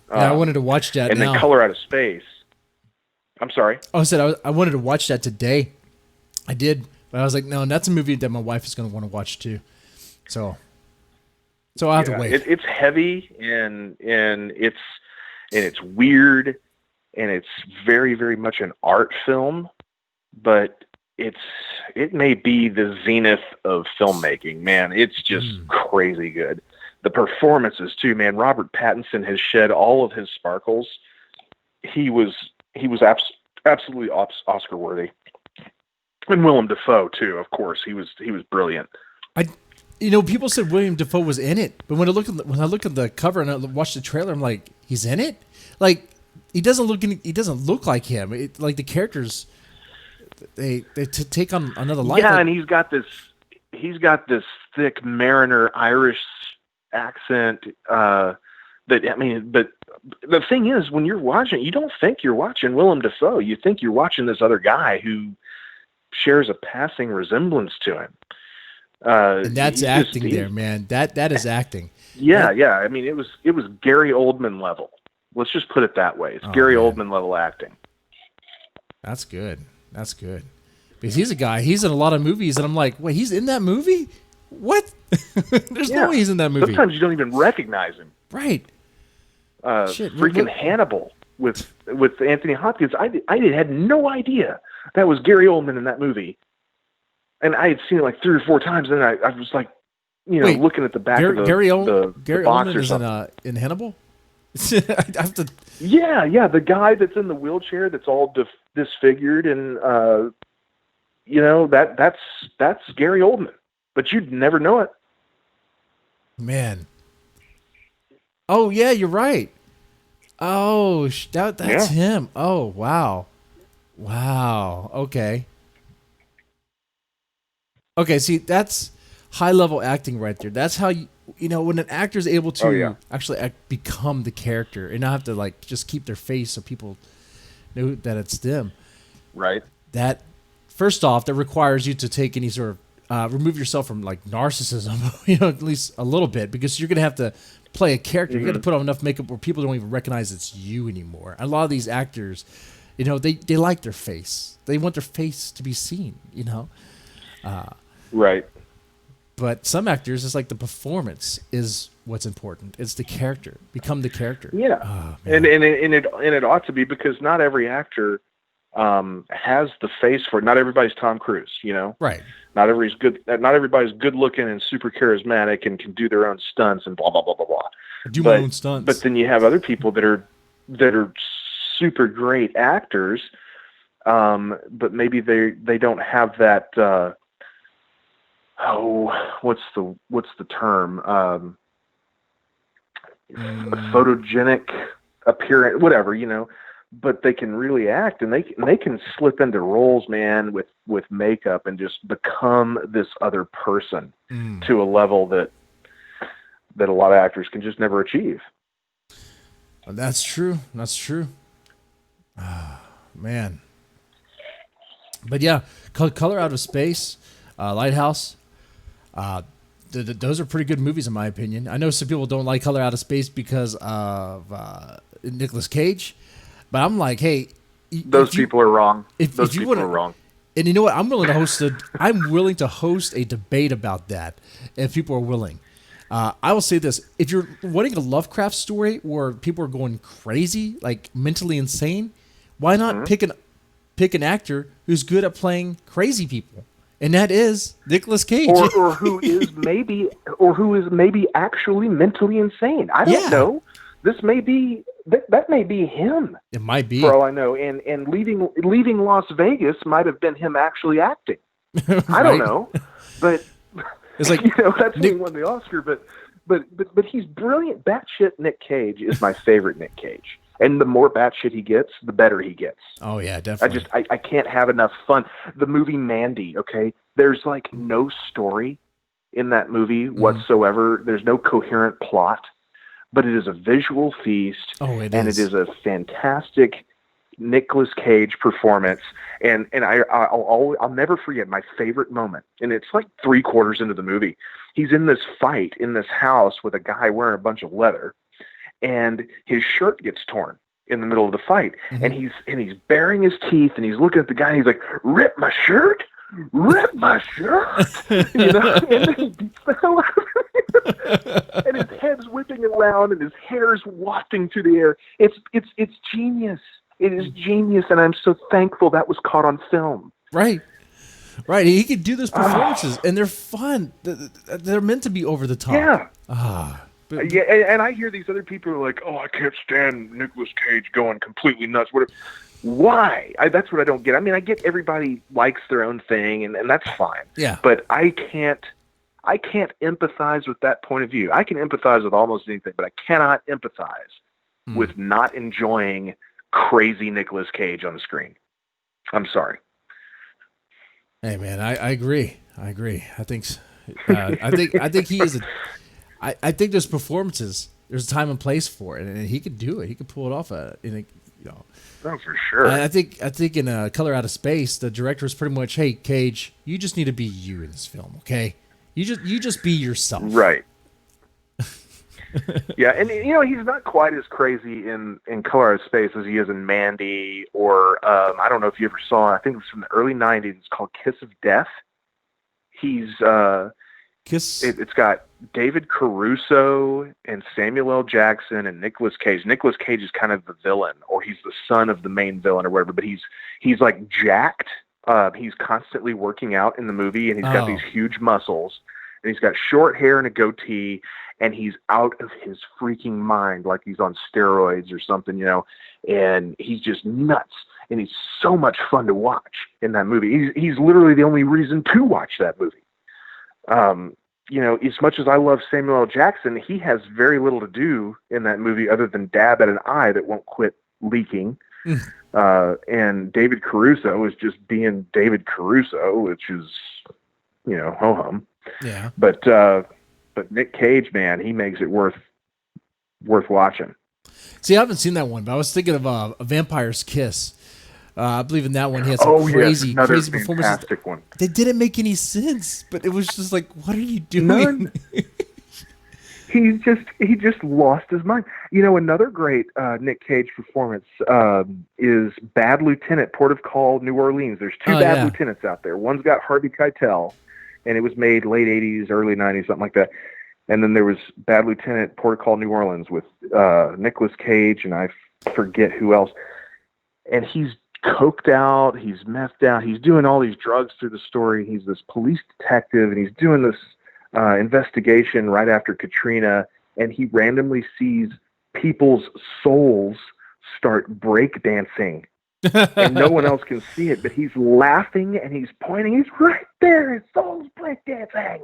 Yeah, I wanted to watch that and now. then Color Out of Space. I'm sorry? Oh, I wanted to watch that today. I did, but I was like, no, that's a movie that my wife is going to want to watch too. So I'll have to wait. It's heavy and it's weird, and it's very, very much an art film, but it may be the zenith of filmmaking, man. It's just crazy good. The performances too, man. Robert Pattinson has shed all of his sparkles. He was absolutely Oscar worthy. And Willem Dafoe too, of course. He was brilliant. People said William Dafoe was in it, but when I look at the cover and I watch the trailer, I'm like, he's in it? Like, he doesn't look like him. Like the characters, they take on another life. Yeah, and he's got this thick Mariner Irish accent. But the thing is, when you're watching, you don't think you're watching Willem Dafoe. You think you're watching this other guy who shares a passing resemblance to him. And that's acting there, man. That is acting. Yeah. I mean, it was Gary Oldman level. Let's just put it that way. It's Gary Oldman level acting. That's good. Because he's a guy. He's in a lot of movies, and I'm like, wait, he's in that movie? What? There's no way he's in that movie. Sometimes you don't even recognize him. Right. Freaking Hannibal with Anthony Hopkins. I had no idea that was Gary Oldman in that movie. And I had seen it like 3 or 4 times, and I was like, looking at the back of Gary the box Oldman or is something. in Hannibal? I have to... Yeah, the guy that's in the wheelchair that's all disfigured, and that's Gary Oldman, but you'd never know it. Man. Oh yeah, you're right. Oh, that's him. Oh wow. Okay, see, that's high-level acting right there. That's how when an actor is able to actually become the character and not have to just keep their face so people know that it's them. Right. That, first off, that requires you to take any sort of remove yourself from narcissism, at least a little bit, because you're gonna have to play a character. Mm-hmm. You're gonna put on enough makeup where people don't even recognize it's you anymore. And a lot of these actors, they like their face. They want their face to be seen. Right. But some actors, it's like the performance is what's important. It's the character. Become the character. Yeah. Oh, and it ought to be, because not every actor has the face for it. Not everybody's Tom Cruise, Right. Not everybody's good looking and super charismatic and can do their own stunts and blah blah blah blah blah. My own stunts. But then you have other people that are super great actors, but maybe they don't have that. What's the term? Photogenic appearance, whatever, but they can really act, and they can slip into roles, man, with makeup and just become this other person to a level that a lot of actors can just never achieve. That's true. Man. But yeah, Color Out of Space, Lighthouse, those are pretty good movies in my opinion. I know some people don't like Color Out of Space because of Nicolas Cage, but I'm like, hey, those people are wrong. Those people are wrong. And you know what? I'm willing to host a debate about that if people are willing. I will say this: if you're wanting a Lovecraft story where people are going crazy, like mentally insane, why not pick an actor who's good at playing crazy people? And that is Nicolas Cage, or who is maybe actually mentally insane. I don't know. This may be that may be him. It might be. For all I know. And leaving Las Vegas might have been him actually acting. Right? I don't know. But It's like, that's when he won the Oscar, but he's brilliant. Batshit Nick Cage is my favorite Nick Cage. And the more batshit he gets, the better he gets. Oh yeah, definitely. I can't have enough fun. The movie Mandy, okay? There's like no story in that movie whatsoever. There's no coherent plot, but it is a visual feast. Oh, it is. It is a fantastic Nicolas Cage performance. And I'll never forget my favorite moment. And it's like 3/4 into the movie. He's in this fight in this house with a guy wearing a bunch of leather, and his shirt gets torn in the middle of the fight. And he's baring his teeth, and he's looking at the guy, and he's like, "Rip my shirt? Rip my shirt!" And then he beats the hell out of him. And his head's whipping around, and his hair's wafting through the air. It's genius. It is genius, and I'm so thankful that was caught on film. Right. He can do those performances, and they're fun. They're meant to be over the top. Yeah. Yeah, and I hear these other people are like, "Oh, I can't stand Nicolas Cage going completely nuts." Why? That's what I don't get. I mean, I get everybody likes their own thing, and that's fine. Yeah. But I can't empathize with that point of view. I can empathize with almost anything, but I cannot empathize with not enjoying crazy Nicolas Cage on the screen. I'm sorry. Hey man, I agree. I think he is. I think there's performances. There's a time and place for it, and he could do it. He could pull it off. Oh, for sure. I think in Color Out of Space, the director is pretty much, "Hey, Cage, you just need to be you in this film, okay? You just be yourself." Right. Yeah, and he's not quite as crazy in Color Out of Space as he is in Mandy, or I don't know if you ever saw. I think it was from the early '90s. It's called Kiss of Death. He's It's got David Caruso and Samuel L. Jackson and Nicolas Cage. Nicolas Cage is kind of the villain, or he's the son of the main villain or whatever, but he's like jacked. He's constantly working out in the movie, and he's got these huge muscles, and he's got short hair and a goatee, and he's out of his freaking mind, like he's on steroids or something, and he's just nuts, and he's so much fun to watch in that movie. He's literally the only reason to watch that movie. As much as I love Samuel L. Jackson, he has very little to do in that movie other than dab at an eye that won't quit leaking. And David Caruso is just being David Caruso, which is, ho-hum. Yeah. But Nick Cage, man, he makes it worth watching. See, I haven't seen that one, but I was thinking of A Vampire's Kiss. I believe in that one he had some crazy performances. One. They didn't make any sense, but it was just like, what are you doing? None. He just lost his mind. Another great Nick Cage performance is Bad Lieutenant, Port of Call, New Orleans. There's two Bad Lieutenants out there. One's got Harvey Keitel, and it was made late 80s, early 90s, something like that. And then there was Bad Lieutenant, Port of Call, New Orleans with Nicolas Cage, and I forget who else. And he's coked out, he's methed out, he's doing all these drugs through the story. He's this police detective, and he's doing this investigation right after Katrina, and he randomly sees people's souls start breakdancing. And no one else can see it, but he's laughing and he's pointing. He's right there. His soul's breakdancing.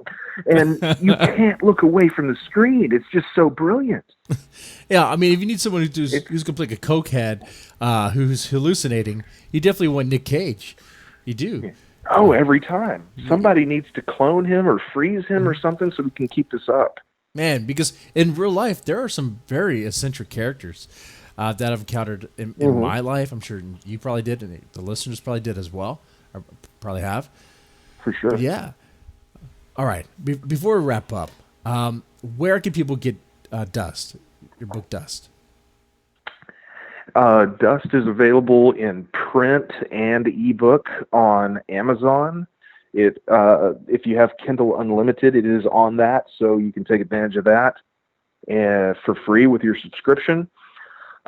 And you can't look away from the screen. It's just so brilliant. Yeah, I mean, if you need someone who's going to play like a cokehead who's hallucinating, you definitely want Nick Cage. You do. Oh, every time. Somebody needs to clone him or freeze him or something so we can keep this up. Man, because in real life, there are some very eccentric characters that I've encountered in my life. I'm sure you probably did, and the listeners probably did as well, or probably have. For sure. Yeah. All right. Before we wrap up, where can people get Dust, your book Dust? Dust is available in print and ebook on Amazon. If you have Kindle Unlimited, it is on that, so you can take advantage of that for free with your subscription.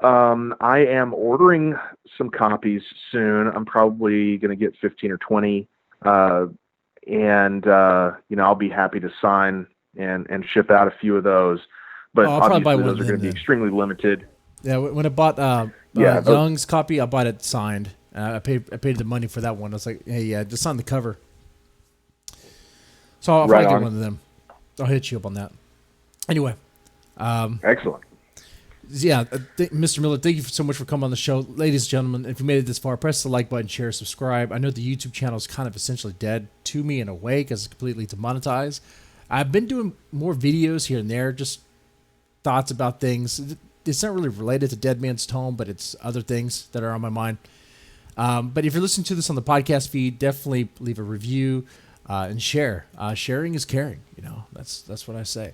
I am ordering some copies soon. I'm probably going to get 15 or 20, and I'll be happy to sign and ship out a few of those. But obviously, those are going to be extremely limited. Yeah, when I bought Yeah, Young's copy, I bought it signed. I paid the money for that one. I was like, hey, yeah, just sign the cover. So I'll Right probably get on. one of them. I'll hit you up on that. Anyway, Excellent. yeah, Mr. Miller, thank you so much for coming on the show. Ladies and gentlemen, if you made it this far, press the like button, share, subscribe. I know the YouTube channel is kind of essentially dead to me in a way because it's completely demonetized. I've been doing more videos here and there, just thoughts about things. It's not really related to Deadman's Tome, but it's other things that are on my mind. But if you're listening to this on the podcast feed, definitely leave a review and share. Sharing is caring. You know, that's what I say.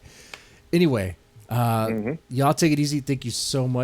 Anyway, y'all take it easy. Thank you so much.